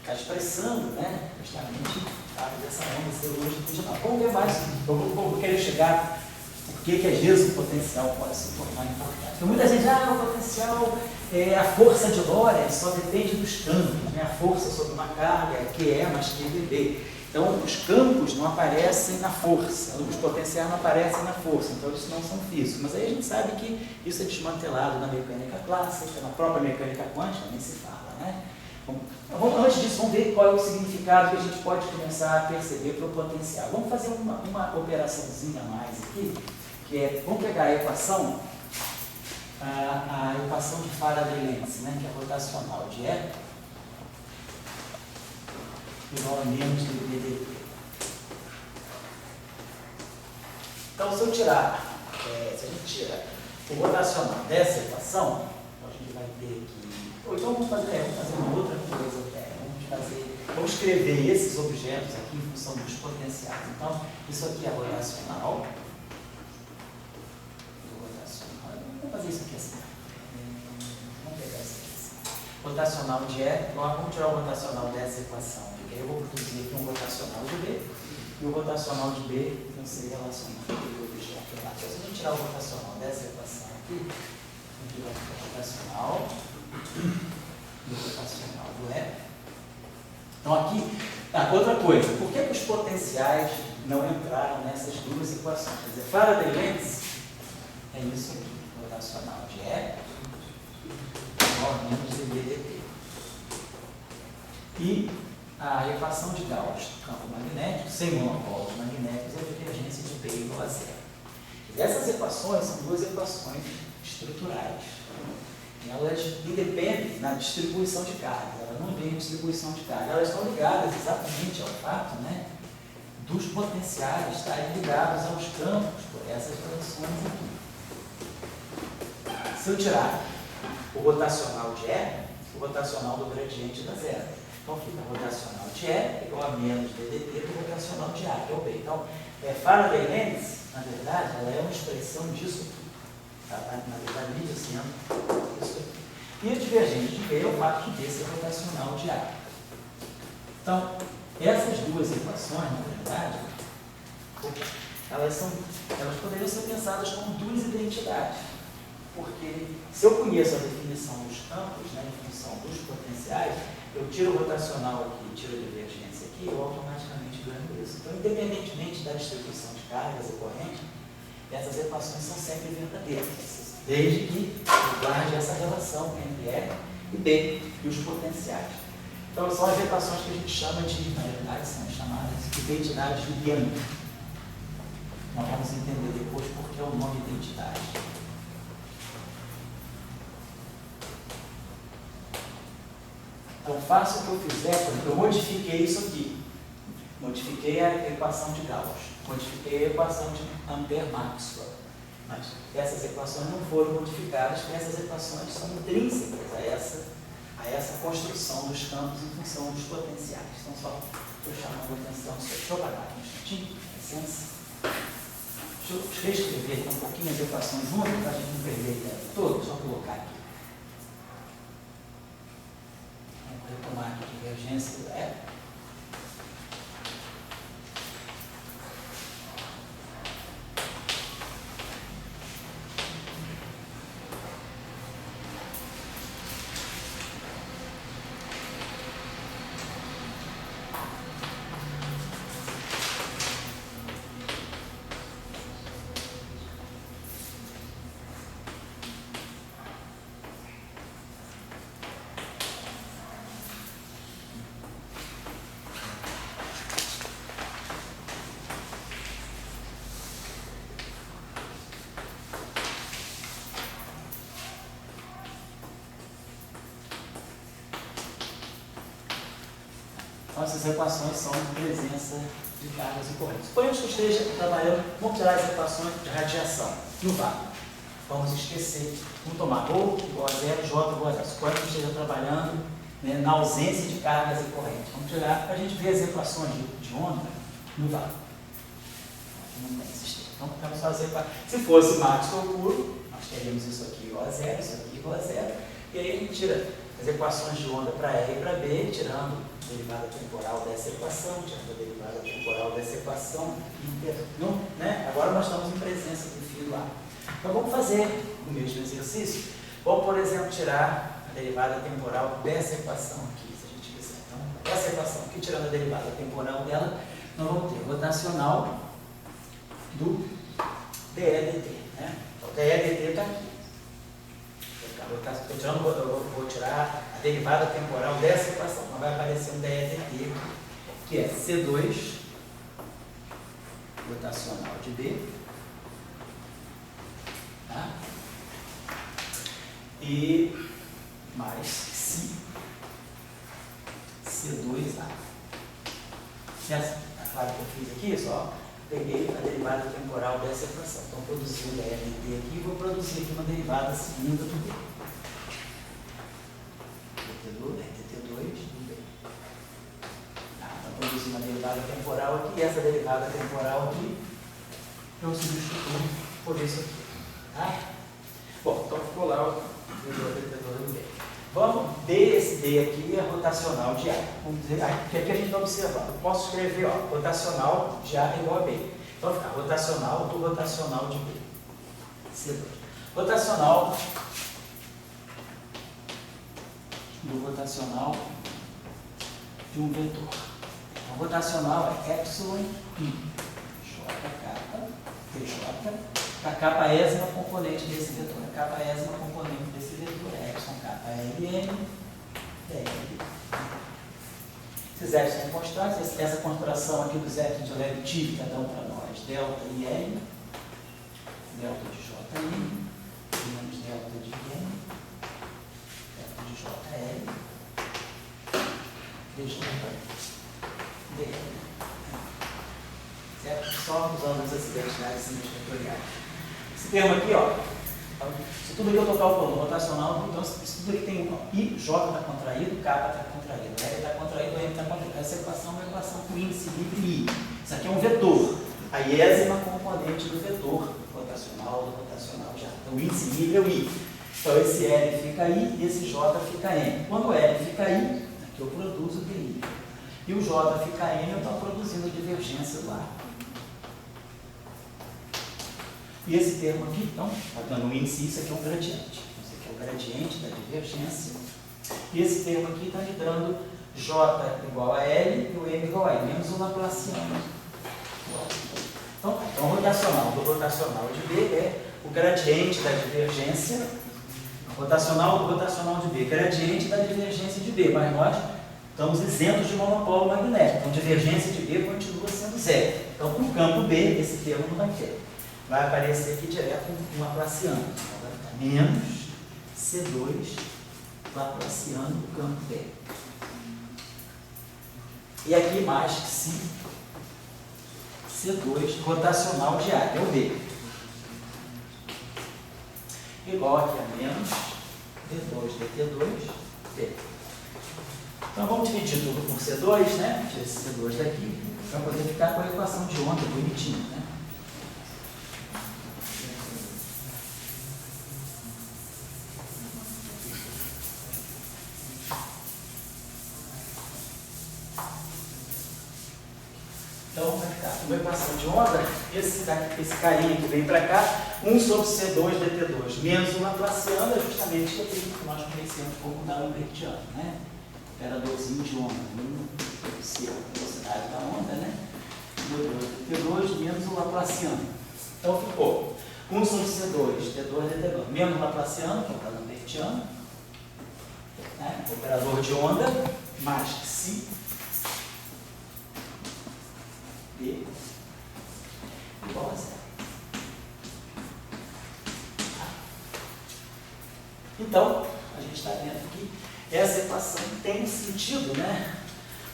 está expressando, né, justamente o fato dessa onda ser longitudinal. Vamos ver mais. Eu vou querer chegar por que às vezes o potencial pode se tornar importante. Então, muita gente diz, o potencial, a força de Lorentz só depende dos campos, né? A força sobre uma carga é QE mais QVD. Então, os campos não aparecem na força, os potenciais não aparecem na força, então eles não são físicos. Mas aí a gente sabe que isso é desmantelado na mecânica clássica, na própria mecânica quântica, nem se fala, né? Antes disso, vamos ver qual é o significado que a gente pode começar a perceber para o potencial. Vamos fazer uma operaçãozinha a mais aqui, que é, vamos pegar a equação, a equação de Faraday-Lenz, né, que é rotacional de E igual a menos do ddt. Então, se eu tirar, se a gente tira o rotacional dessa equação, a gente vai ter aqui. Então, vamos fazer uma outra coisa até. Vamos escrever esses objetos aqui em função dos potenciais. Então, isso aqui é rotacional. Vamos fazer isso aqui assim. Vamos pegar isso aqui assim. Rotacional de E, vamos tirar o rotacional dessa equação. Eu vou produzir aqui um rotacional de B, e o rotacional de B não ser relacionado com o objeto. Então, se a gente tirar o rotacional dessa equação aqui, a gente vai ter o rotacional do E. Então aqui, outra coisa, por que os potenciais não entraram nessas duas equações? Quer dizer, Faraday Lens é isso aqui, rotacional de E igual a menos dBdt. E a equação de Gauss do campo magnético, sem monopolos magnéticos, é a divergência de P igual a zero. Essas equações são duas equações estruturais. Elas independem da distribuição de cargas, elas não veem distribuição de carga, elas estão ligadas exatamente ao fato, né, dos potenciais estarem ligados aos campos por essas relações aqui. Se eu tirar o rotacional de E, o rotacional do gradiente dá zero. Então fica rotacional de E igual a menos ddt do rotacional de A, que é o B. Então, Faraday Lens, na verdade, ela é uma expressão disso aqui. Tá? Na verdade, me dizendo isso aqui. E a divergente de B é o fato de B ser rotacional de A. Então, essas duas equações, na verdade, elas poderiam ser pensadas como duas identidades. Porque se eu conheço a definição dos campos, né, em função dos potenciais, eu tiro o rotacional aqui, tiro a divergência aqui, eu automaticamente ganho isso. Então, independentemente da distribuição de cargas e corrente, essas equações são sempre verdadeiras, desde que eu guarde essa relação entre E e B e os potenciais. Então, são as equações que a gente chama de, na verdade, são chamadas de identidades de Young. Nós vamos entender depois por que é o nome identidade. Então, faça o que eu fizer, porque eu modifiquei isso aqui. Modifiquei a equação de Gauss, modifiquei a equação de Ampère-Maxwell. Mas essas equações não foram modificadas, porque essas equações são intrínsecas a essa construção dos campos em função dos potenciais. Então, só estou chamando a atenção. Deixa eu parar aqui um instantinho, licença. Deixa eu reescrever aqui um pouquinho as equações juntas, para a gente não perder a ideia toda. Só colocar aqui. Vou retomar aqui a divergência do E. Então, essas equações são de presença de cargas e correntes. Suponhamos que eu esteja trabalhando, vamos tirar as equações de radiação no vácuo. Vamos esquecer, vamos tomar ρ igual a zero, J igual a zero. Suponhamos que eu esteja trabalhando, né, na ausência de cargas e correntes. Vamos tirar para a gente ver as equações de onda no vácuo. Aqui não tem sistema. Então, vamos fazer. Se fosse Maxwell puro, nós teríamos isso aqui igual a zero, isso aqui igual a zero. E aí a gente tira as equações de onda para E e para B, tirando a derivada temporal dessa equação, tirando a derivada temporal dessa equação, né? Agora nós estamos em presença do fio A. Então vamos fazer o mesmo exercício. Vamos, por exemplo, tirar a derivada temporal dessa equação aqui, se a gente quiser. Então, essa equação aqui, tirando a derivada temporal dela, nós vamos ter rotacional do dEdt, né? O dEdt está aqui. Eu vou tirar a derivada temporal dessa equação. Então vai aparecer um dEdt, que é C2 rotacional de B, tá? E mais C2A. Essa, claro que eu fiz aqui, só peguei a derivada temporal dessa equação. Então, produzi o dEdt aqui e vou produzir aqui uma derivada segunda do B. dt2 do B. Tá, então, produzi uma derivada temporal aqui, e essa derivada temporal aqui eu substituo por isso aqui. Tá? Bom, então ficou lá o dt2 do B. Vamos, esse D aqui é rotacional de A. Vamos dizer, aqui a gente está observando. Eu posso escrever, ó, rotacional de A igual a B. Então fica rotacional do rotacional de B. C2. Rotacional do rotacional de de um vetor. Então, rotacional é epsilon i, j capa, tj, a capaésima componente desse vetor. A capaésima componente desse vetor é epsilon capa ln dl. Esses F's são constantes, essa construção aqui dos F's de Leibniz dão para nós delta i L, delta de j i, menos delta de n, delta de j L, dj dl. Certo? Só usando as identidades vetoriais. Esse termo aqui, ó, se tudo aqui eu estou calculando rotacional, então se tudo aqui tem I, J está contraído, K está contraído, L está contraído, M está contraído. Essa equação é uma equação com índice livre I. Isso aqui é um vetor, a iésima componente do vetor rotacional já. Então o índice livre é o I. Então esse L fica I e esse J fica M. Quando o L fica I, aqui eu produzo DI. E o J fica M, eu estou produzindo divergência do ar. E esse termo aqui, então, está dando um índice, isso aqui é um gradiente. Isso aqui é o gradiente da divergência. E esse termo aqui está me dando J igual a L e o M igual a I, menos o Laplaciano. Então, o rotacional do rotacional de B é o gradiente da divergência, rotacional do rotacional de B, gradiente da divergência de B, mas nós estamos isentos de monopolo magnético. Então, divergência de B continua sendo zero. Então, com o campo B, esse termo não vai ter. Vai aparecer aqui direto um Laplaciano. Então, vai ficar menos C2 Laplaciano do campo B. E aqui mais C2 rotacional de A, que é o B. Igual aqui a menos D2 DT2 B. Então vamos dividir tudo por C2, né? Tira esse C2 daqui, para poder ficar com a equação de onda bonitinho, né? Então vai ficar uma equação de onda, esse carinha que vem para cá, 1 sobre C2 dt2 menos o Laplaciano é justamente aquilo que nós conhecemos como da Lambertiana, né? Operadorzinho de onda, 1 sobre C, a velocidade da onda, né? dt2 menos o Laplaciano. Então ficou 1 sobre C2 dt2 menos o Laplaciano, que é o da Lambertiana, né? Operador de onda, mais psi B igual a zero. Então, a gente está vendo que essa equação tem um sentido, né,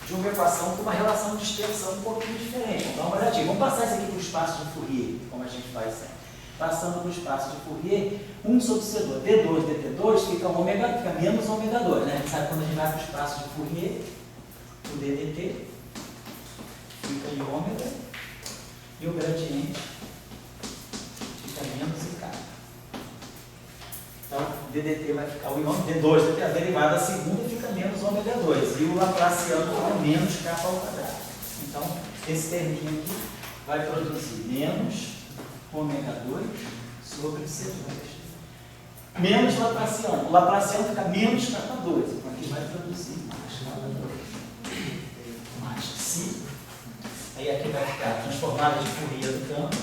de uma equação com uma relação de extensão um pouquinho diferente. Vamos dar uma olhadinha. Vamos passar isso aqui para o espaço de Fourier, como a gente faz sempre. Passando para o espaço de Fourier, 1 sobre C2, D2, DT2 fica menos ômega 2, né? A gente sabe quando a gente vai para o espaço de Fourier, o DDT fica em ômega e o gradiente fica menos em K. Então, o DDT vai ficar o ômega, D2, DT, a derivada segunda fica menos ômega 2 e o Laplaciano é menos K ao quadrado. Então, esse terminho aqui vai produzir menos ômega 2 sobre C2. Menos Laplaciano. O Laplaciano fica menos K2. Então, aqui vai produzir mais K2. Mais psi. Aí aqui vai ficar transformada de Fourier do campo.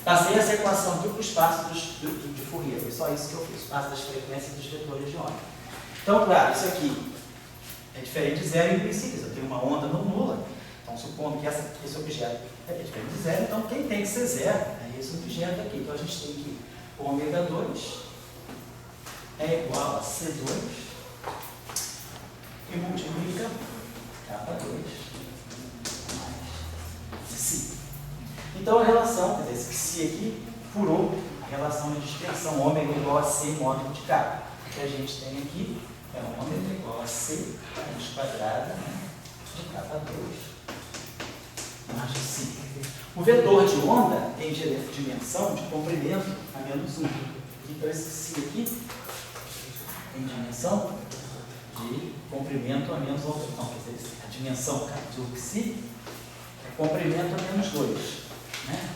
Passei essa equação aqui para o espaço de Fourier. Foi só isso que eu fiz. Espaço das frequências dos vetores de onda. Então, claro, isso aqui é diferente de zero em princípio. Eu tenho uma onda não nula. Então, supondo que esse objeto é diferente de zero, então quem tem que ser zero é esse objeto aqui. Então, a gente tem que ômega 2 é igual a C2 e multiplica K2. Então a relação, quer dizer, esse psi aqui furou a relação de extensão ômega igual a C módulo de K. O que a gente tem aqui é ômega igual a C raiz quadrada, né, de K2 mais psi. O vetor de onda tem dimensão de comprimento a menos 1. Então esse psi aqui tem dimensão de comprimento a menos 1. Então, quer dizer, a dimensão do psi é comprimento a menos 2. Né?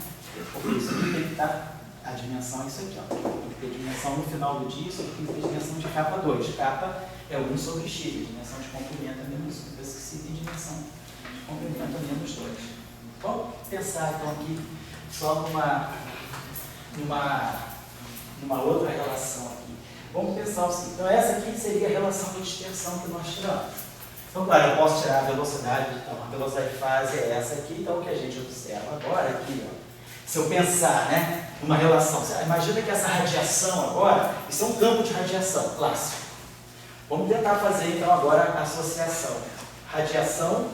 Porque isso aqui tem que estar, a dimensão é isso aqui, ó. Tem que ter dimensão no final do dia, isso aqui tem que ter dimensão de K2. K é 1 sobre x, a dimensão de comprimento é menos 1, vezes que se tem dimensão de comprimento é menos 2. Vamos pensar então aqui só numa outra relação aqui. Vamos pensar o seguinte, então essa aqui seria a relação de dispersão que nós tiramos. Então, claro, eu posso tirar a velocidade, então a velocidade de fase é essa aqui, então o que a gente observa agora aqui, ó, se eu pensar, né, numa relação, imagina que essa radiação agora, isso é um campo de radiação clássico. Vamos tentar fazer então agora a associação. Radiação,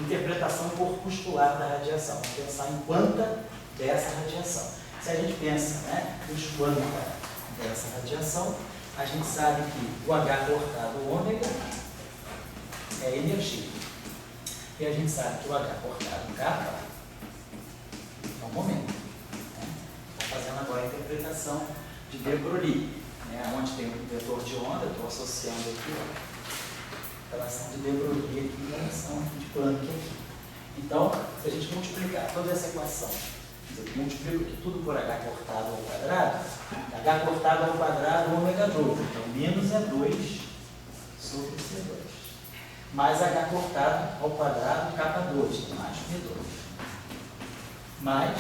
interpretação corpuscular da radiação. Vamos pensar em quanta dessa radiação. Se a gente pensa, né, os quanta dessa radiação, a gente sabe que o H cortado ômega é energia. E a gente sabe que o H cortado kappa é um momento. Estou fazendo agora a interpretação de de Broglie, né, onde tem um vetor de onda, estou associando aqui, ó, relação de Broglie aqui e relação de Planck aqui. Então, se a gente multiplicar toda essa equação, multiplico aqui tudo por H cortado ao quadrado, H cortado ao quadrado ômega 2, então menos é 2 sobre C2. Mais H cortado ao quadrado kappa 2, mais V2. Mais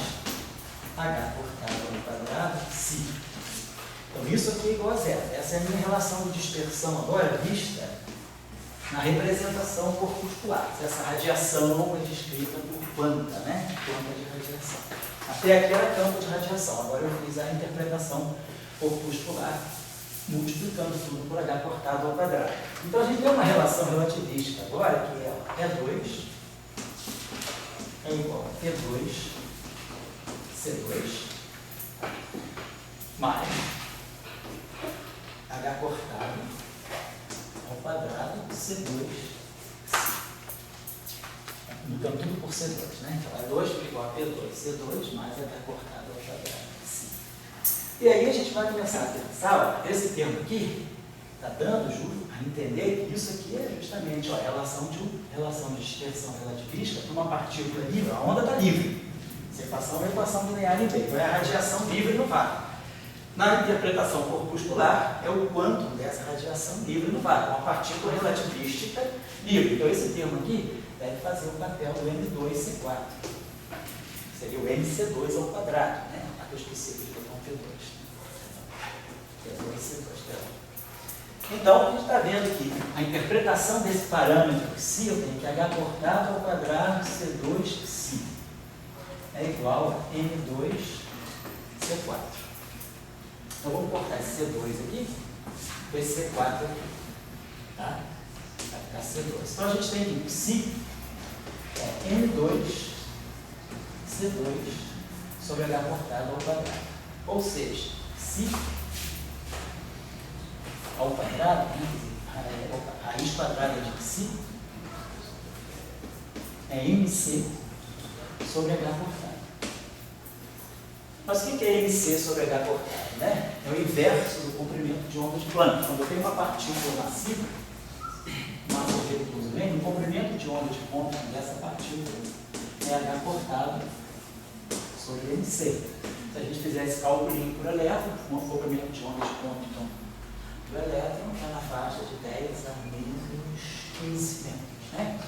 H cortado ao quadrado Si. Então isso aqui é igual a zero. Essa é a minha relação de dispersão agora vista na representação corpuscular. Essa radiação é descrita por quanta, né? Quanta de radiação. Até aqui era campo de radiação. Agora eu fiz a interpretação corpuscular, multiplicando tudo por H cortado ao quadrado. Então a gente tem uma relação relativista agora, que é E2 é igual a P2, C2, mais H cortado ao quadrado, C2, multiplicando tudo por C2, né? Então E2 igual a P2, C2, mais H cortado ao quadrado. E aí a gente vai começar a pensar, ó, esse termo aqui está dando a entender que isso aqui é justamente, ó, relação de dispersão relativista para uma partícula livre. A onda está livre. Essa equação é uma equação linear livre. Então é a radiação livre no vácuo. Na interpretação corpuscular é o quantum dessa radiação livre no vácuo. Uma partícula relativística livre. Então esse termo aqui deve fazer o papel do M2C4. Seria o MC2 ao quadrado, né? Eu esqueci de botar um P2. Então, a gente está vendo que a interpretação desse parâmetro psi, eu tenho que H cortado ao quadrado C2 psi é igual a M2C4. Então, vamos cortar esse C2 aqui, esse C4 aqui. Tá? Vai ficar C2. Então, a gente tem que psi é M2C2 sobre H cortado ao quadrado. Ou seja, psi ao quadrado, raiz quadrada de psi é MC sobre H cortado. Mas o que é MC sobre H cortado? Né? É o inverso do comprimento de onda de Planck. Quando eu tenho uma partícula massiva, massa objetuosa, o comprimento de onda de ponto dessa partícula é H cortado sobre MC. Se a gente fizer esse cálculo por elétron, o comprimento de onda de ponto do elétron está na faixa de 10 a menos 15 metros, né?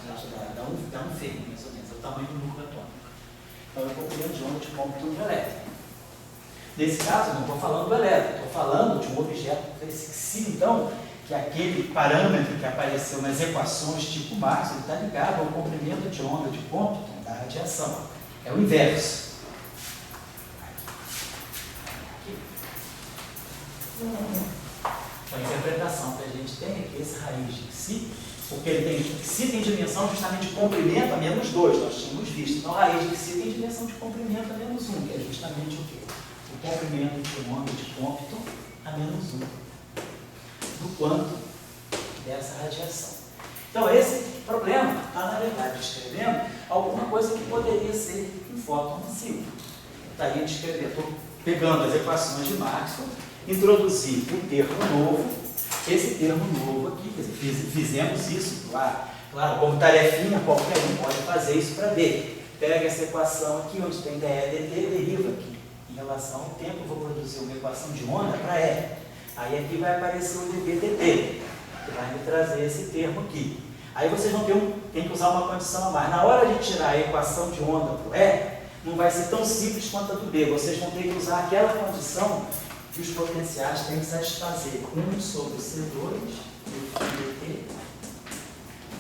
Dá um ferro, mais ou menos, é o tamanho do núcleo atômico. Então, é o comprimento de onda de ponto do elétron. Nesse caso, eu não estou falando do elétron, estou falando de um objeto flexível, então, que aquele parâmetro que apareceu nas equações tipo Max, ele está ligado ao comprimento de onda de ponto da radiação. É o inverso. Então, a interpretação que a gente tem é que esse raiz de psi, porque ele tem, psi tem dimensão justamente de comprimento a menos 2, nós tínhamos visto. Então, a raiz de psi tem dimensão de comprimento a menos 1, que é justamente o quê? O comprimento de onda de Compton a menos 1, do quanto dessa radiação. Então, esse problema está, na verdade, descrevendo alguma coisa que poderia ser um fóton massivo. Estaria descrevendo, estou pegando as equações de Maxwell, introduzir um termo novo, esse termo novo aqui, quer dizer, fizemos isso lá, claro, como tarefinha, qualquer um pode fazer isso para ver. Pega essa equação aqui, onde tem dE dt, deriva aqui. Em relação ao tempo, eu vou produzir uma equação de onda para E. Aí aqui vai aparecer o dB dt. que vai me trazer esse termo aqui. Aí vocês vão tem que usar uma condição a mais. Na hora de tirar a equação de onda para o E, não vai ser tão simples quanto a do B. Vocês vão ter que usar aquela condição que os potenciais têm que satisfazer. 1 sobre C2 dt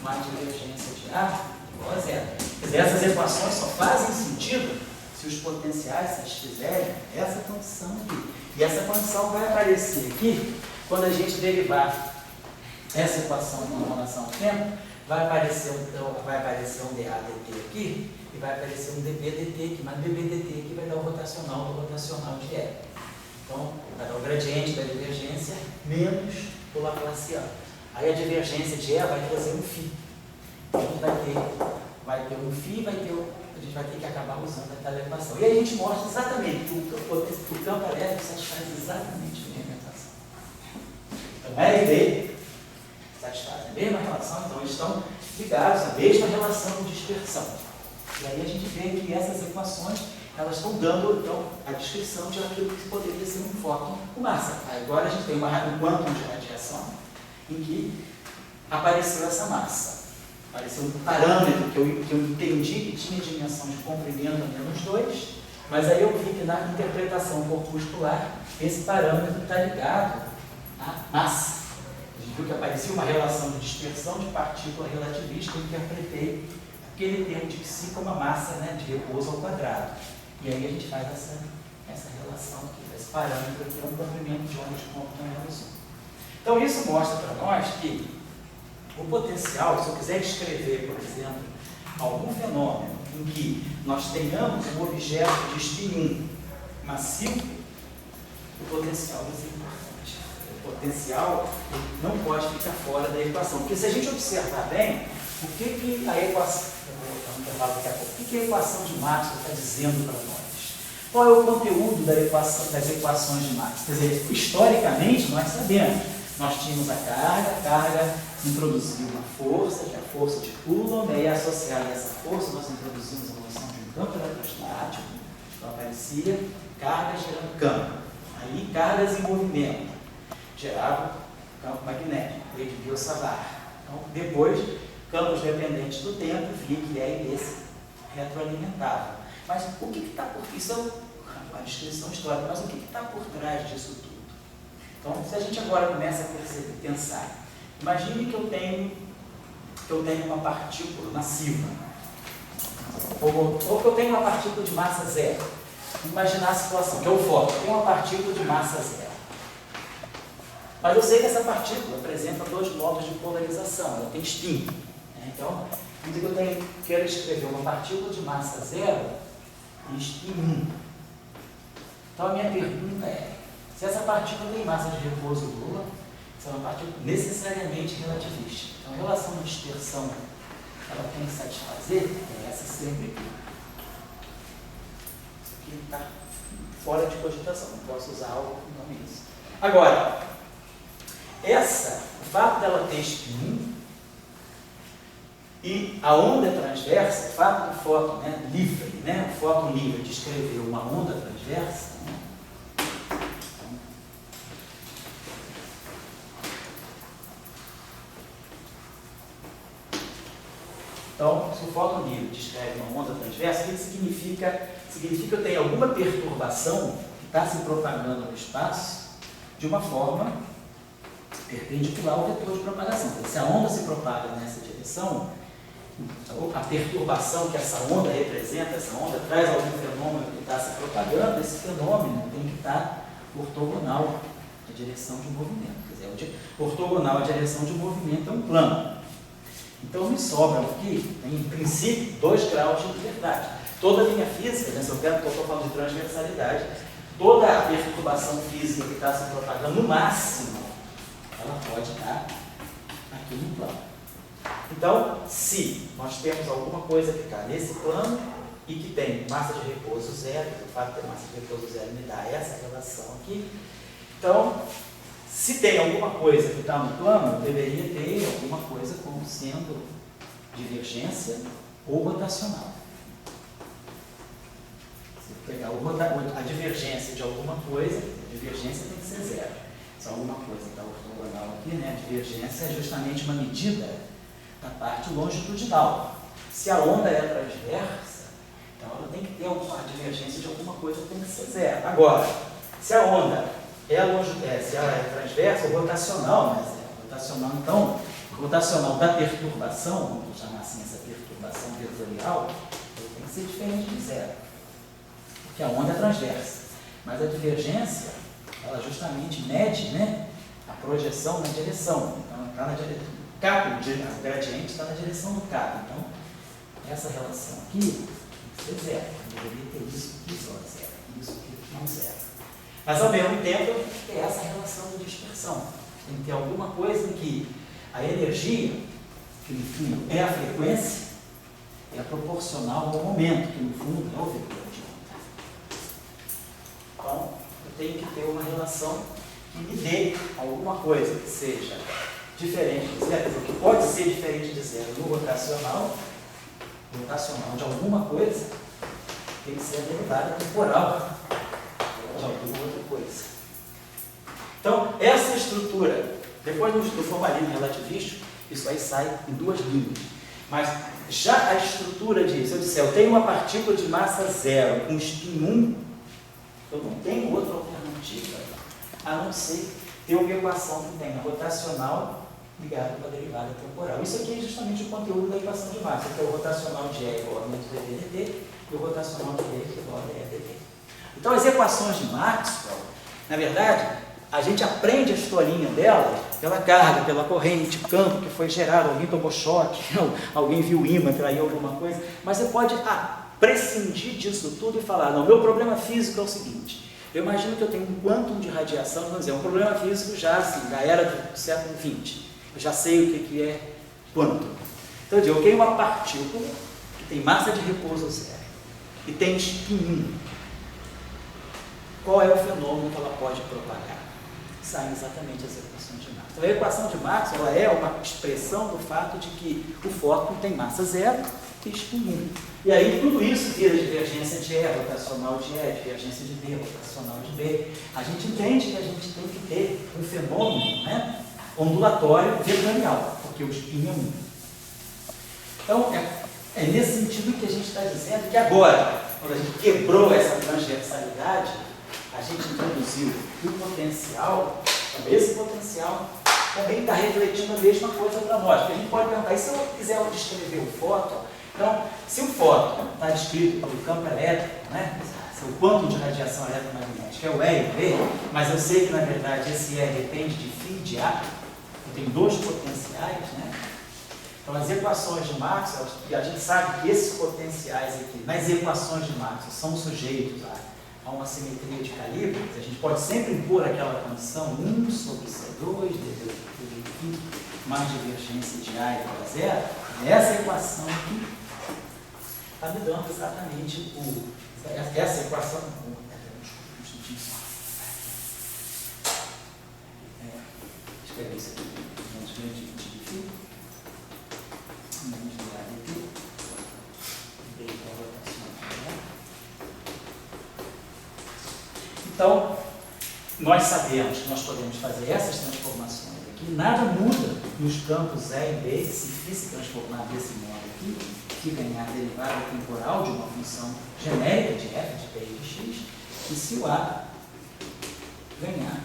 mais divergência de A igual a zero. Quer dizer, essas equações só fazem sentido se os potenciais satisfizerem essa condição aqui. E essa condição vai aparecer aqui quando a gente derivar essa equação com relação ao tempo. Vai aparecer um dA dt aqui e vai aparecer um dB dt aqui, mas dB dt aqui vai dar o rotacional do rotacional de E. Então, vai dar o gradiente da divergência menos o laplaciano. Aí a divergência de E vai trazer um φ. A gente vai ter um φ e a gente vai ter que acabar usando aquela equação. E aí a gente mostra exatamente que o campo elétrico satisfaz exatamente a mesma equação. Então, E e B satisfazem a mesma relação, então eles estão ligados à mesma relação de dispersão. E aí a gente vê que essas equações, elas estão dando, então, a descrição de aquilo que poderia ser um fóton com massa. Agora a gente tem um quantum de radiação em que apareceu essa massa. Apareceu um parâmetro que eu entendi que tinha dimensão de comprimento a -2, mas aí eu vi que na interpretação corpuscular esse parâmetro está ligado à massa. A gente viu que aparecia uma relação de dispersão de partícula relativista, eu interpretei aquele termo de psi como a massa, né, de repouso ao quadrado. E aí a gente faz essa relação aqui, esse parâmetro aqui é um comprimento de onda de Compton menos 1. Então isso mostra para nós que o potencial, se eu quiser descrever, por exemplo, algum fenômeno em que nós tenhamos um objeto de spin 1 massivo, o potencial vai ser importante. O potencial não pode ficar fora da equação, porque se a gente observar bem, o que a equação, o que a equação de Maxwell está dizendo para nós? Qual é o conteúdo das equações de Maxwell? Quer dizer, historicamente nós sabemos, nós tínhamos a carga introduziu uma força, que é a força de Coulomb, e associada a essa força nós introduzimos a noção de um campo eletrostático, então aparecia carga gerando campo. Aí cargas em movimento gerava campo magnético, lei de Biot-Savart. Então, depois, campos dependentes do tempo, via que E e B se retroalimentavam. Mas o que está por trás? Isso é uma descrição histórica, mas o que está por trás disso tudo? Então, se a gente agora começa a pensar, imagine que eu tenho uma partícula massiva, ou que eu tenho uma partícula de massa zero. Imaginar a situação, que é o fóton, eu tenho uma partícula de massa zero. Mas eu sei que essa partícula apresenta dois modos de polarização, ela tem spin. Então, eu quero escrever uma partícula de massa zero e spin 1. Então, a minha pergunta é, se essa partícula tem massa de repouso nula, essa é uma partícula necessariamente relativista. Então, a relação de dispersão que ela tem que satisfazer é essa sempre aqui. Isso aqui está fora de cogitação, não posso usar algo que não é isso. Agora, o fato dela ter spin e a onda transversa, o fato do fóton livre, o fóton livre descrever uma onda transversa, então, se o fóton livre descreve uma onda transversa, o que significa? Significa que eu tenho alguma perturbação que está se propagando no espaço de uma forma perpendicular ao vetor de propagação. Se a onda se propaga nessa direção, a perturbação que essa onda representa, essa onda traz algum fenômeno que está se propagando, esse fenômeno tem que estar ortogonal à direção de movimento. Quer dizer, ortogonal à direção de movimento é um plano. Então, me sobram aqui, em princípio, 2 graus de liberdade. Toda a linha física, se eu estou falando de transversalidade, toda a perturbação física que está se propagando, no máximo, ela pode estar aqui no plano. Então, se nós temos alguma coisa que está nesse plano e que tem massa de repouso zero, o fato de ter massa de repouso zero me dá essa relação aqui, então, se tem alguma coisa que está no plano, deveria ter alguma coisa como sendo divergência ou rotacional. Se pegar a divergência de alguma coisa, a divergência tem que ser zero. Só alguma coisa está ortogonal aqui, né? A divergência é justamente uma medida da parte longitudinal. Se a onda é transversa, então ela tem que ter a divergência de alguma coisa, tem que ser zero. Agora, se a onda se ela é transversa, o rotacional não é zero. Rotacional, então, o rotacional da perturbação, vamos chamar assim essa perturbação vetorial, tem que ser diferente de zero. Porque a onda é transversa. Mas a divergência, ela justamente mede, né, a projeção na direção. Então, está na direção. O gradiente está na direção do capo. Então, essa relação aqui tem que ser zero. Eu deveria ter isso aqui só zero. Isso aqui não zero. Mas, ao mesmo tempo, eu tenho que ter essa relação de dispersão. Tem que ter alguma coisa em que a energia, que no fundo é a frequência, é proporcional ao momento, que no fundo é o vetor de onda. Então, eu tenho que ter uma relação que me dê alguma coisa que seja diferente de zero, quer dizer, que pode ser diferente de zero no rotacional de alguma coisa, tem que ser a derivada temporal de alguma outra coisa. Então, essa estrutura, depois do formalismo relativístico, isso aí sai em duas linhas. Mas já a estrutura diz, eu disser, eu tenho uma partícula de massa zero com spin 1, eu não tenho outra alternativa a não ser ter uma equação que tenha rotacional ligada com a derivada temporal. Isso aqui é justamente o conteúdo da equação de massa, que é o rotacional de E igual a dV/dt e o rotacional de D igual a dE/dt. Então, as equações de Maxwell, na verdade, a gente aprende a historinha dela pela carga, pela corrente, campo que foi gerado, alguém tomou choque, alguém viu o ímã, traiu alguma coisa, mas você pode prescindir disso tudo e falar, não, meu problema físico é o seguinte, eu imagino que eu tenho um quantum de radiação, vamos dizer, um problema físico já assim, da era do século XX, eu já sei o que é quantum. Então eu digo, eu tenho uma partícula que tem massa de repouso zero e tem spin 1. Qual é o fenômeno que ela pode propagar? Saem exatamente as equações de Maxwell. Então, a equação de Maxwell ela é uma expressão do fato de que o fóton tem massa zero e spin 1. E aí tudo isso vira divergência de E, rotacional de E, divergência de B, rotacional de B. A gente entende que a gente tem que ter um fenômeno, né, ondulatório vetorial, porque o spin é 1. Então, é nesse sentido que a gente está dizendo que agora, quando a gente quebrou essa transversalidade, a gente introduziu o potencial, então esse potencial também está refletindo a mesma coisa para nós. Porque a gente pode perguntar, e se eu quiser descrever o fóton? Então, se o fóton está descrito pelo campo elétrico, né, o quantum de radiação eletromagnética é o E e o B, mas eu sei que, na verdade, esse E depende de φ e de A, eu tenho dois potenciais, né? Então, as equações de Maxwell, a gente sabe que esses potenciais aqui, nas equações de Maxwell, são sujeitos a uma simetria de calibre, a gente pode sempre impor aquela condição 1 sobre C2, dV mais divergência de A igual a zero. Essa equação aqui está me dando exatamente essa equação. Escrever isso aqui. Vamos dividir aqui. Vamos virar aqui. Então, nós sabemos que nós podemos fazer essas transformações aqui, nada muda nos campos E e B, se φ se transformar desse modo aqui, que ganhar a derivada temporal de uma função genérica de f de p e de x, e se o A ganhar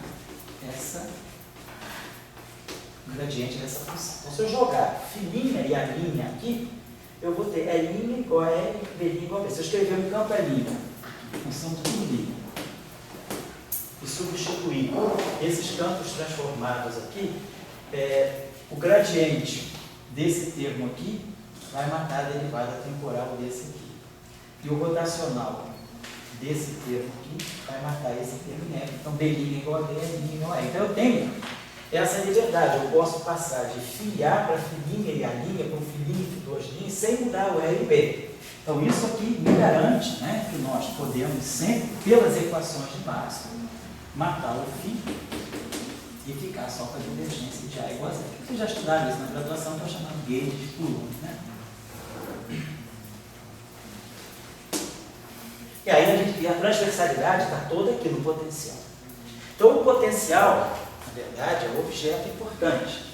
o gradiente dessa função. Então, se eu jogar φ' e A' aqui, eu vou ter E' igual a E, B' igual a B. Se eu escrever um campo E', função de tudo liga, e substituir esses campos transformados aqui, o gradiente desse termo aqui vai matar a derivada temporal desse aqui. E o rotacional desse termo aqui vai matar esse termo F. Então, B' igual a B, E' igual a E. Então, eu tenho essa liberdade. Eu posso passar de φ A para φ' e A' para φ', φ', sem mudar o E e B. Então, isso aqui me garante, né, que nós podemos sempre, pelas equações de Maxwell, matar o φ e ficar só com a divergência de A igual a zero. Vocês já estudaram isso na graduação, estou chamando gauge de Coulomb, né? E aí a gente vê a transversalidade está toda aqui no potencial. Então o potencial, verdade, é o objeto importante.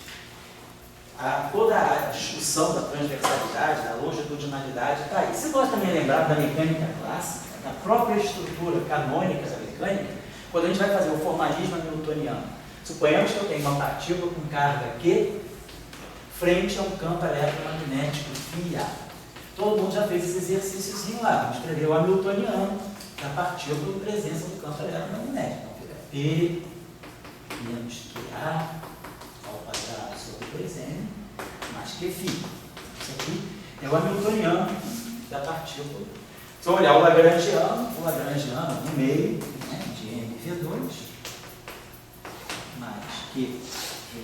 Toda a discussão da transversalidade, da longitudinalidade está aí. Se nós também lembrarmos da mecânica clássica, da própria estrutura canônica da mecânica, quando a gente vai fazer o formalismo newtoniano, suponhamos que eu tenho uma partícula com carga Q frente a um campo eletromagnético φ. Todo mundo já fez esse exercíciozinho lá. Vamos escrever o hamiltoniano da partícula em presença do campo eletromagnético. Então fica P menos QA ao quadrado sobre 2m mais Qφ. Isso aqui é o hamiltoniano da partícula. Se eu olhar o lagrangiano no meio, né, de mv2 mais Q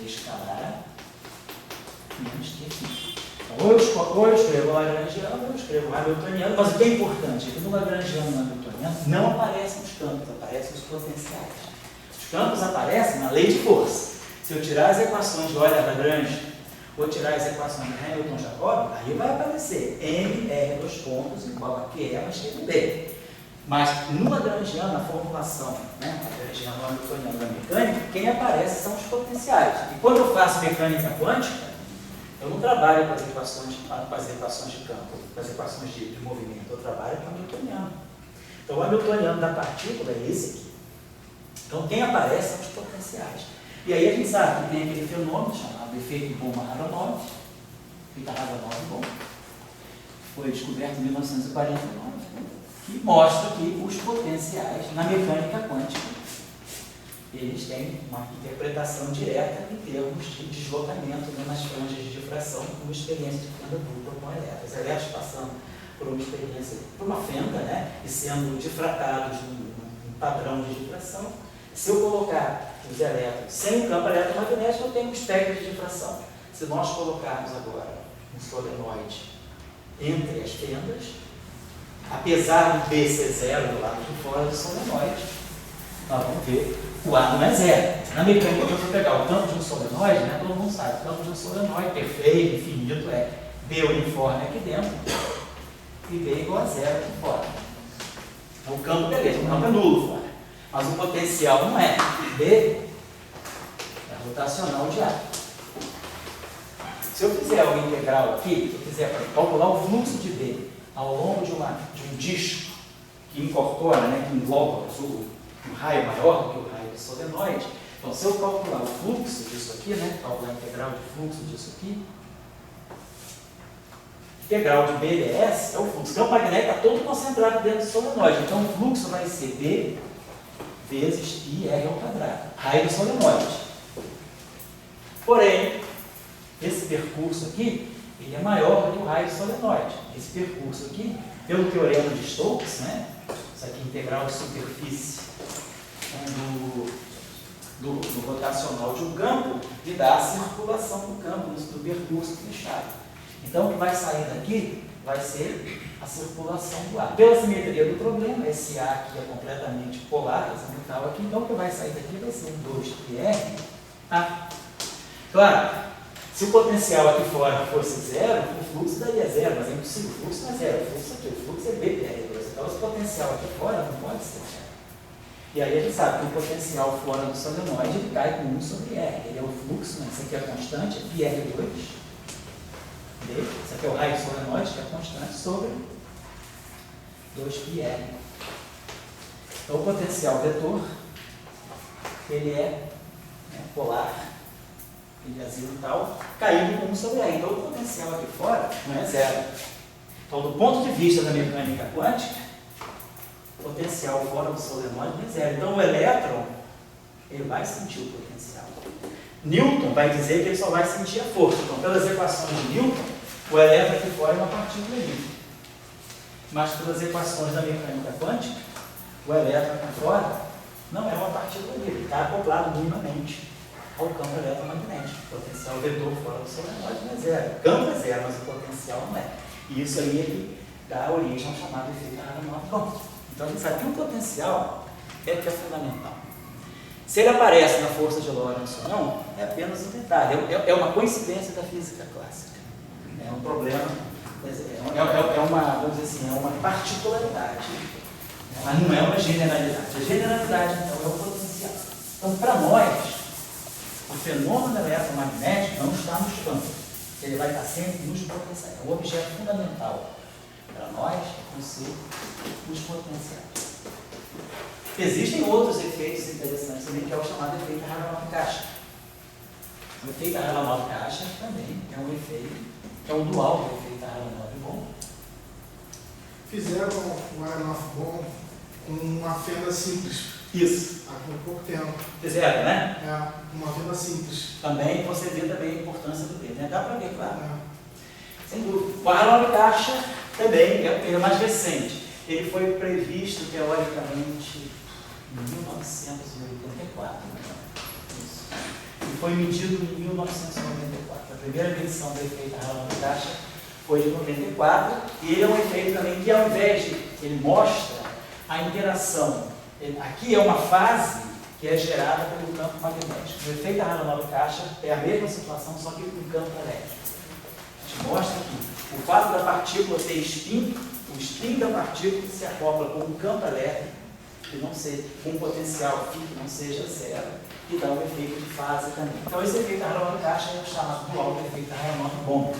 escalar menos Qφ. Então, ou eu escrevo o lagrangiano, ou eu escrevo o hamiltoniano, mas o que é importante é que no lagrangiano e no hamiltoniano não aparecem os campos, aparecem os potenciais. Os campos aparecem na lei de força. Se eu tirar as equações de Euler-Lagrange ou tirar as equações de Hamilton-Jacobi, aí vai aparecer MR dois pontos igual a QE mais QB. Mas no lagrangiano, na formulação, né, lagrangiano, hamiltoniano da mecânica, quem aparece são os potenciais. E quando eu faço mecânica quântica, eu não trabalho com as equações de campo, com as equações de movimento, eu trabalho com o hamiltoniano. Então o hamiltoniano da partícula é esse aqui. Então quem aparece são os potenciais. E aí a gente sabe que tem aquele fenômeno chamado efeito Bohm-Aharonov, foi descoberto em 1949, que mostra que os potenciais na mecânica quântica eles têm uma interpretação direta em termos de deslocamento, né, nas franjas de difração, uma experiência de fenda dupla com elétrons. Os elétrons passando por uma experiência, por uma fenda, né, e sendo difratados num padrão de difração. Se eu colocar os elétrons sem o campo eletromagnético, eu tenho um espectro de difração. Se nós colocarmos agora um solenoide entre as fendas, apesar do B ser zero do lado de fora do solenoide, nós vamos ver o A não é zero. Na mecânica, quando eu pegar o campo de um solenoide, né, todo mundo sabe, o campo de um solenoide perfeito, infinito, é B uniforme aqui dentro e B igual a zero aqui fora. Então, o campo, beleza, o campo é nulo fora. Mas o potencial não é. B é rotacional de A. Se eu fizer uma integral aqui, se eu quiser calcular o fluxo de B ao longo de um disco que incorpora, né, que engloba um raio maior do que o raio do solenoide, então se eu calcular o fluxo disso aqui, né, calcular a integral de fluxo disso aqui, integral de B ds é o fluxo. O campo magnético está todo concentrado dentro do solenoide, então o fluxo vai ser B vezes IR ao quadrado, raio do solenoide. Porém, esse percurso aqui, ele é maior do que o raio do solenoide. Esse percurso aqui, pelo teorema de Stokes, né, isso aqui é integral de superfície do rotacional de um campo, lhe dá a circulação do campo, do percurso fechado. Então, o que vai sair daqui vai ser a circulação do ar. Pela simetria do problema, esse A aqui é completamente polar, esse metal aqui, então o que vai sair daqui vai ser um 2πr A. Claro, se o potencial aqui fora fosse zero, o fluxo daria zero, mas é impossível, o fluxo não é zero, o fluxo é BPR2. Então, esse potencial aqui fora não pode ser zero. E aí a gente sabe que o potencial fora do solenoide ele cai com 1 sobre R. Ele é o fluxo, né? Isso aqui é constante, é πr2. Isso aqui é o raio do solenoide, que é constante, sobre 2πr. Então o potencial vetor, ele é, né, polar, ele é azimutal, caindo com 1 sobre R. Então o potencial aqui fora não é zero. Então do ponto de vista da mecânica quântica, o potencial fora do solenoide não é zero. Então o elétron, ele vai sentir o potencial. Newton vai dizer que ele só vai sentir a força. Então, pelas equações de Newton, o elétron aqui fora é uma partícula livre. Mas pelas equações da mecânica quântica, o elétron aqui fora não é uma partícula livre. Está acoplado minimamente ao campo eletromagnético. O potencial vetor fora do solenoide não é zero. O campo é zero, mas o potencial não é. E isso aí é que dá origem ao chamado efeito Aharonov. Então a gente sabe que o potencial é que é fundamental. Se ele aparece na força de Lorentz ou não, é apenas um detalhe. É uma coincidência da física clássica. É um problema, vamos dizer assim, é uma particularidade. Mas não é uma generalidade. A generalidade, então, é o potencial. Então, para nós, fenômeno eletromagnético não está nos campos. Ele vai estar sempre nos potenciais. O objeto fundamental para nós vão ser os potenciais. Existem outros efeitos interessantes também, que é o chamado efeito Aharonov-Kasher. O efeito Aharonov-Kasher também é um efeito, que é o dual do efeito Aharonov-Bohm. Fizeram o Aharonov-Bohm com uma fenda simples. Isso. Há pouco tempo. Fizeram, né? É, uma fenda simples. Também você vê também a importância do dedo, né? Dá para ver, claro. Sem dúvida. O Aharonov-Kasher também é mais recente. Ele foi previsto teoricamente em 1984. Né? Isso. E foi medido em 1994. A primeira medição do efeito Aharonov-Kasher foi de 94. E ele é um efeito também que, ao invés de ele mostra a interação. Aqui é uma fase que é gerada pelo campo magnético. O efeito Aharonov-Kasher é a mesma situação, só que com campo elétrico. A gente mostra aqui o fato da partícula ter spin, o spin da partícula se acopla com um campo elétrico, que não seja com um potencial que não seja zero, e dá um efeito de fase também. Então esse efeito Aharonov-Kasher é o chamado dual do efeito Aharonov-Bohm.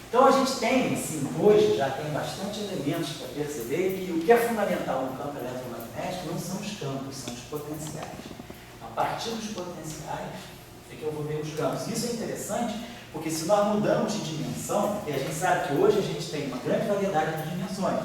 Então a gente tem, assim, hoje já tem bastante elementos para perceber que o que é fundamental no campo eletromagnético não são os campos, são os potenciais. A partir dos potenciais é que eu vou ver os campos. Isso é interessante porque se nós mudamos de dimensão, e a gente sabe que hoje a gente tem uma grande variedade de dimensões.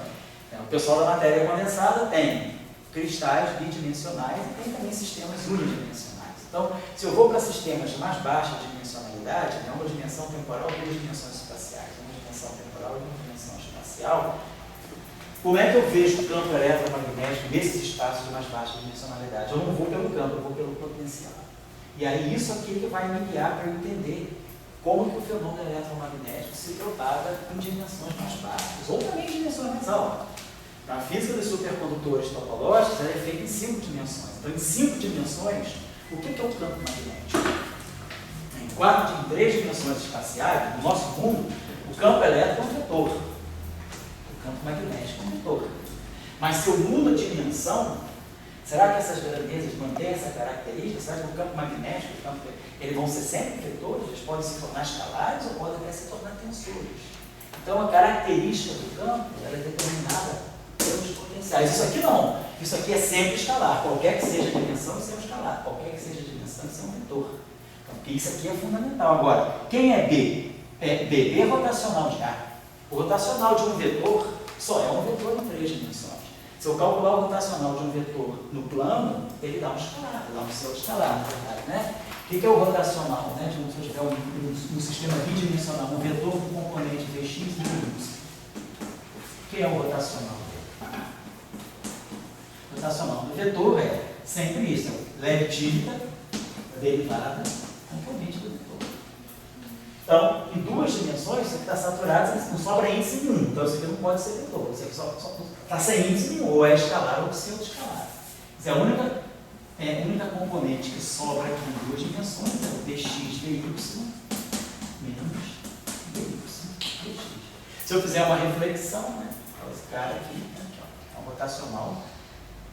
O pessoal da matéria condensada tem cristais bidimensionais e tem também sistemas unidimensionais. Então, se eu vou para sistemas de mais baixa dimensionalidade, né, uma dimensão temporal e duas dimensões espaciais, uma dimensão temporal e uma dimensão espacial, como é que eu vejo o campo eletromagnético nesses espaços de mais baixa dimensionalidade? Eu não vou pelo campo, eu vou pelo potencial. E aí isso aqui que vai me guiar para eu entender como que o fenômeno eletromagnético se propaga em dimensões mais baixas, ou também em dimensões mais altas. A física dos supercondutores topológicos é feita em 5 dimensões. Então, em 5 dimensões, o que é o campo magnético? Em 3 dimensões espaciais, no nosso mundo, o campo elétrico é um vetor. O campo magnético é um vetor. Mas se eu mudo a dimensão, será que essas grandezas mantêm essa característica? Será que o campo magnético, eles vão ser sempre vetores? Eles podem se tornar escalares ou podem até se tornar tensores. Então, a característica do campo ela é determinada pelos potenciais. Isso aqui não. Isso aqui é sempre escalar. Qualquer que seja a dimensão, isso é um escalar. Qualquer que seja a dimensão, isso é um vetor. Então, porque isso aqui é fundamental. Agora, quem é B? B é rotacional de A. O rotacional de um vetor só é um vetor em 3 dimensões. Se eu calcular o rotacional de um vetor no plano, ele dá um escalar, ele dá um pseudo-escalar, na verdade, né? O que é o rotacional, né? Se eu tiver um sistema bidimensional, um vetor com componente Vx e Y. O que é o rotacional dele? O rotacional do vetor é sempre isso, leve típica, derivada, componente do vetor. Então, em 2 dimensões, isso aqui está saturado, não sobra índice nenhum. Então, isso aqui não pode ser vetor. Isso aqui só está sem índice nenhum, ou é escalar ou pseudo-escalar. Isso é a única componente que sobra aqui em 2 dimensões, é o dx dy menos dy dx. Se eu fizer uma reflexão, né, esse cara aqui, né, ó, o rotacional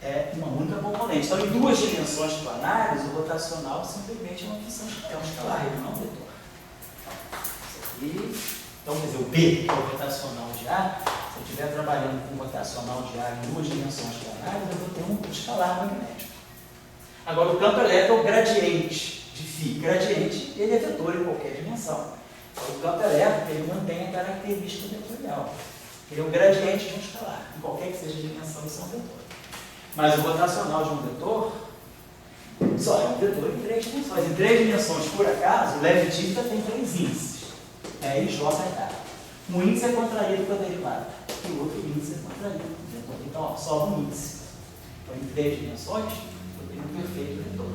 é uma única componente. Então, em 2 dimensões planares, o rotacional simplesmente é uma função, é um escalar, ele não é um vetor. Então, quer dizer, o B, que é o rotacional de A, se eu estiver trabalhando com rotacional de A em 2 dimensões planares, eu vou ter um escalar magnético. Agora, o campo elétrico é o gradiente de φ. Gradiente, ele é vetor em qualquer dimensão. O campo elétrico, ele mantém a característica vetorial. Ele é o gradiente de um escalar. Em qualquer que seja a dimensão, isso é um vetor. Mas o rotacional de um vetor só é um vetor em 3 dimensões. Em 3 dimensões, por acaso, o leve típica tem 3 índices. I, J e K. Um índice é contraído com a derivada e o outro índice é contraído com o vetor. Então, ó, sobra um índice. Então, em 3 dimensões, eu tenho um perfeito vetor.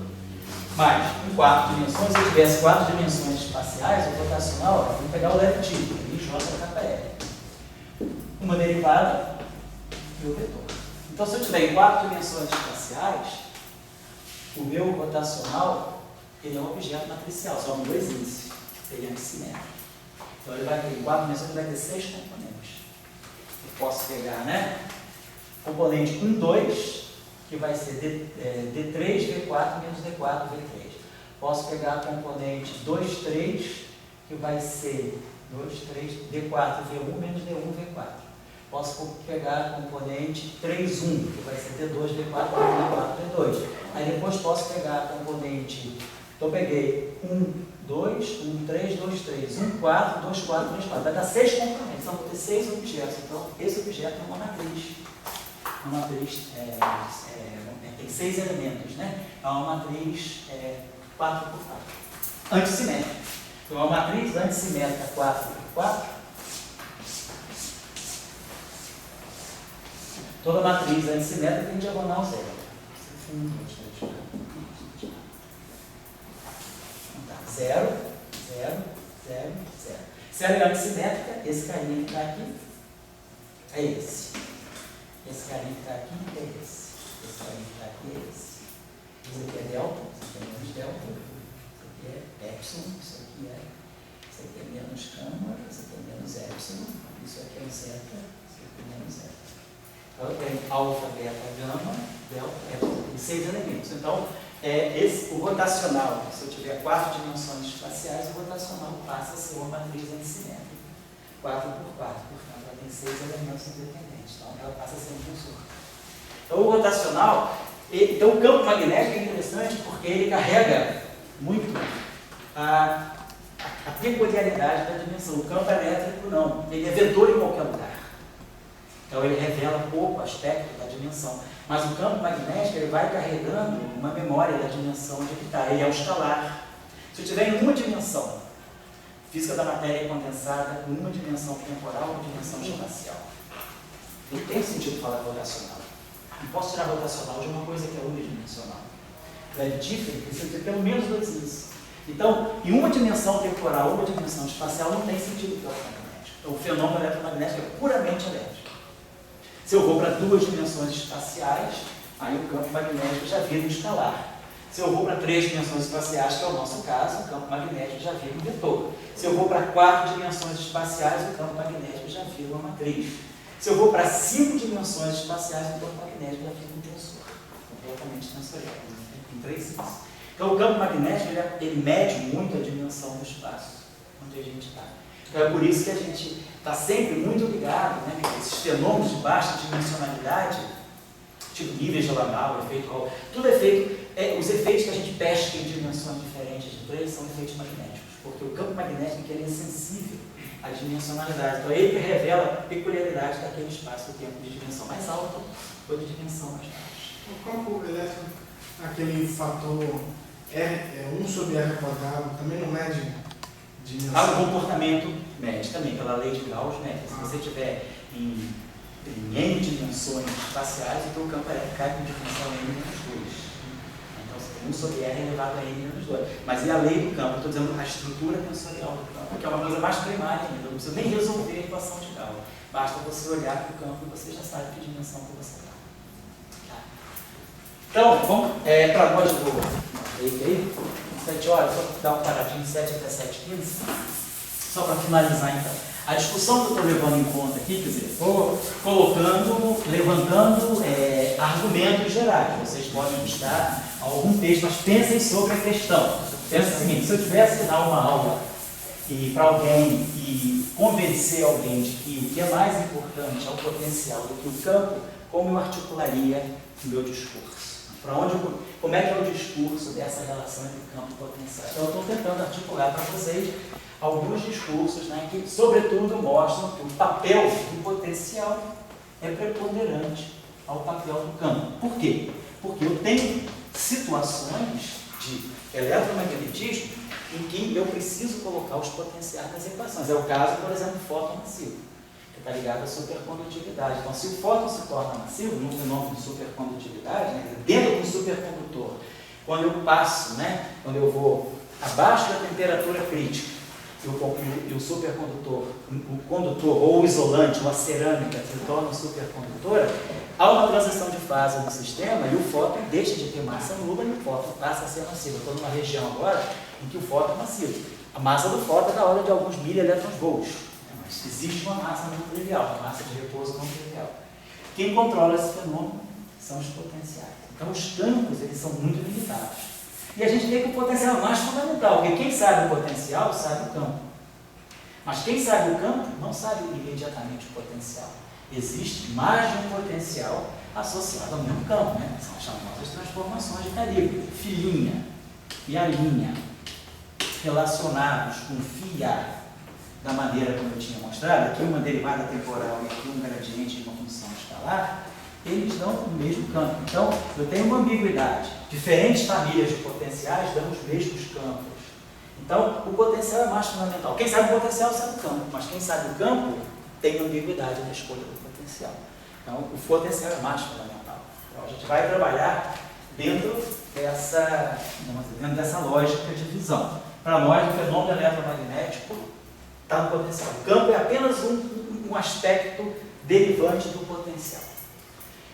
Mas, em 4 dimensões, se eu tivesse 4 dimensões espaciais, o rotacional, ó, eu vou pegar o leve típico, I, J e KL. Uma derivada e o vetor. Então, se eu tiver em 4 dimensões espaciais, o meu rotacional ele é um objeto matricial, só com 2 índices. Ele é antissimétrico. Então, ele vai ter, em 4 dimensões, ele vai ter 6 componentes. Eu posso pegar, né? Componente 1, 2, que vai ser D3, V4 menos D4, V3. Posso pegar a componente 2, 3, que vai ser 2, 3, D4, V1 menos D1, V4. Posso pegar a componente 3, 1, que vai ser D2, D4, D4, D2. Aí depois posso pegar a componente, então peguei 1, 2, 1, 3, 2, 3, 1, 4, 2, 4, 3, 4. Vai dar 6 componentes, então vou ter 6 objetos. Então esse objeto é uma matriz. Uma matriz tem 6 elementos, né? É uma matriz 4 por 4. Antissimétrica. Então, uma matriz antissimétrica 4 por 4. Toda matriz antissimétrica tem diagonal 0. 1, 2, 3, 4, 0, 0, 0, 0. Se ela é antissimétrica, esse carinha que está aqui é esse. Esse carinha que está aqui é esse. Esse carinha que está aqui é esse. Isso aqui é delta, isso aqui é menos delta. Isso aqui é epsilon, isso aqui é menos gama, isso aqui é menos epsilon. Isso aqui é zeta, isso aqui é menos zeta. Então eu tenho alfa, beta, gama, delta, epsilon. Tem 6 elementos. Então, o rotacional, se eu tiver 4 dimensões espaciais, o rotacional passa a ser uma matriz antissimétrica. 4 por 4, portanto, ela tem 6 elementos independentes. Então, ela passa a ser um tensor. Então, o rotacional, então o campo magnético é interessante porque ele carrega muito a peculiaridade da dimensão. O campo elétrico não, ele é vetor em qualquer lugar. Então, ele revela pouco aspecto da dimensão. Mas o campo magnético ele vai carregando uma memória da dimensão onde ele está. Ele é um escalar. Se eu tiver em uma dimensão, física da matéria condensada, em uma dimensão temporal, uma dimensão espacial, não tem sentido falar rotacional. Não posso tirar rotacional de uma coisa que é unidimensional. Gravity precisa ter pelo menos 2 isso. Então, em uma dimensão temporal, uma dimensão espacial, não tem sentido o campo magnético. Então, o fenômeno eletromagnético é puramente elétrico. Se eu vou para 2 dimensões espaciais, aí o campo magnético já vira um escalar. Se eu vou para 3 dimensões espaciais, que é o nosso caso, o campo magnético já vira um vetor. Se eu vou para 4 dimensões espaciais, o campo magnético já vira uma matriz. Se eu vou para 5 dimensões espaciais, o campo magnético já vira um tensor. Completamente tensorial. Tem 3 isso. Então o campo magnético ele mede muito a dimensão do espaço onde a gente está. Então é por isso que a gente está sempre muito ligado, né? Esses fenômenos de baixa dimensionalidade, tipo níveis de Landau, efeito Hall, tudo é feito, os efeitos que a gente pesca em dimensões diferentes de 3 são efeitos magnéticos, porque o campo magnético ele é sensível à dimensionalidade, então ele revela a peculiaridade daquele espaço do tempo de dimensão mais alta ou de dimensão mais baixa. O campo elétrico, aquele fator R, 1 sobre R quadrado, também não mede dimensão? O comportamento mede também, pela lei de Gauss, né? Se você tiver em N dimensões espaciais, o teu campo elétrico cai com dimensão N menos 2. Então, você tem 1 sobre R elevado a N menos 2. Mas e a lei do campo? Eu estou dizendo a estrutura tensorial do campo, que é uma coisa mais primária ainda. Eu não preciso nem resolver a equação de Gauss. Basta você olhar para o campo e você já sabe que dimensão que você está. Tá. Então, vamos para nós do break aí. 7 horas, só dar um paradinho de 7 até 7h15. Só para finalizar então. A discussão que eu estou levando em conta aqui, quer dizer, estou levantando argumentos gerais. Vocês podem buscar algum texto, mas pensem sobre a questão. Pensa o seguinte, se eu tivesse que dar uma aula para alguém e convencer alguém de que o que é mais importante é o potencial do que o campo, como eu articularia o meu discurso? Como é que é o discurso dessa relação entre campo e potencial? Então, eu estou tentando articular para vocês alguns discursos, né, que, sobretudo, mostram que o papel do potencial é preponderante ao papel do campo. Por quê? Porque eu tenho situações de eletromagnetismo em que eu preciso colocar os potenciais nas equações. É o caso, por exemplo, do fóton massivo, que está ligado à supercondutividade. Então, se o fóton se torna massivo, num fenômeno de supercondutividade, né, dentro do supercondutor, quando eu passo, né, quando eu vou abaixo da temperatura crítica, e o supercondutor, o condutor ou o isolante, ou a cerâmica se torna supercondutora, há uma transição de fase no sistema e o fóton deixa de ter massa nula e o fóton passa a ser massivo. Eu estou numa região agora em que o fóton é massivo. A massa do fóton é da ordem de alguns milielétronvolts, mas existe uma massa não trivial, uma massa de repouso não trivial. Quem controla esse fenômeno são os potenciais. Então os campos eles são muito limitados. E a gente vê que o potencial é o mais fundamental, porque quem sabe o potencial sabe o campo. Mas quem sabe o campo não sabe imediatamente o potencial. Existe mais de um potencial associado ao mesmo campo, né? São as famosas transformações de Calibre. Filinha e a linha relacionados com fia, da maneira como eu tinha mostrado, aqui uma derivada temporal e aqui um gradiente de uma função escalar, eles dão o mesmo campo. Então, eu tenho uma ambiguidade. Diferentes famílias de potenciais dão os mesmos campos. Então, o potencial é mais fundamental. Quem sabe o potencial sabe o campo, mas quem sabe o campo tem ambiguidade na escolha do potencial. Então, o potencial é mais fundamental. Então, a gente vai trabalhar dentro dessa lógica de visão. Para nós, o fenômeno eletromagnético está no potencial. O campo é apenas um aspecto derivante do potencial.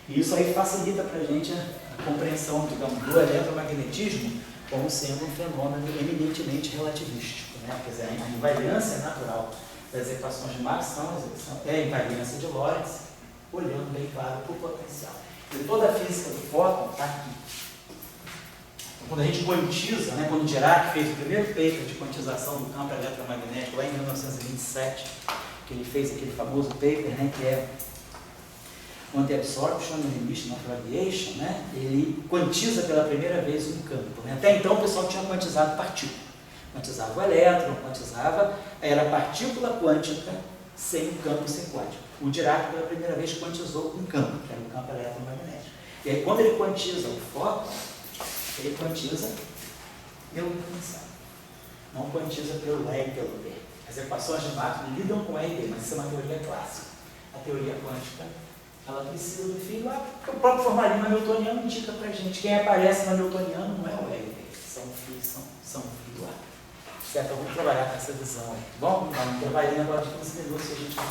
E isso aí facilita para a gente a compreensão, digamos, do eletromagnetismo como sendo um fenômeno eminentemente relativístico, né? Quer dizer, a invariância natural das equações de Max é a invariância de Lorentz, olhando bem claro para o potencial. E toda a física do fóton está aqui. Então, quando a gente quantiza, né, quando Dirac fez o primeiro paper de quantização do campo eletromagnético, lá em 1927, que ele fez aquele famoso paper, né, que é Anti-absorption and emission of radiation, né? Ele quantiza pela primeira vez um campo. Né? Até então o pessoal tinha quantizado partícula. Quantizava o elétron, era partícula quântica sem um campo sequântico. O Dirac pela primeira vez quantizou um campo, que era o campo eletromagnético. E aí quando ele quantiza o fóton, ele quantiza pelo potencial. Não quantiza pelo E e pelo B. As equações de Max lidam com E e B, mas isso é uma teoria clássica. A teoria quântica ela precisa do fio lá, porque o próprio formalismo newtoniano indica para a gente. Quem aparece no newtoniano não é o L, são fios, são fios do ar. Certo? Então vamos trabalhar com essa visão aí. Bom, vamos trabalhar agora de 15 minutos e a gente vai.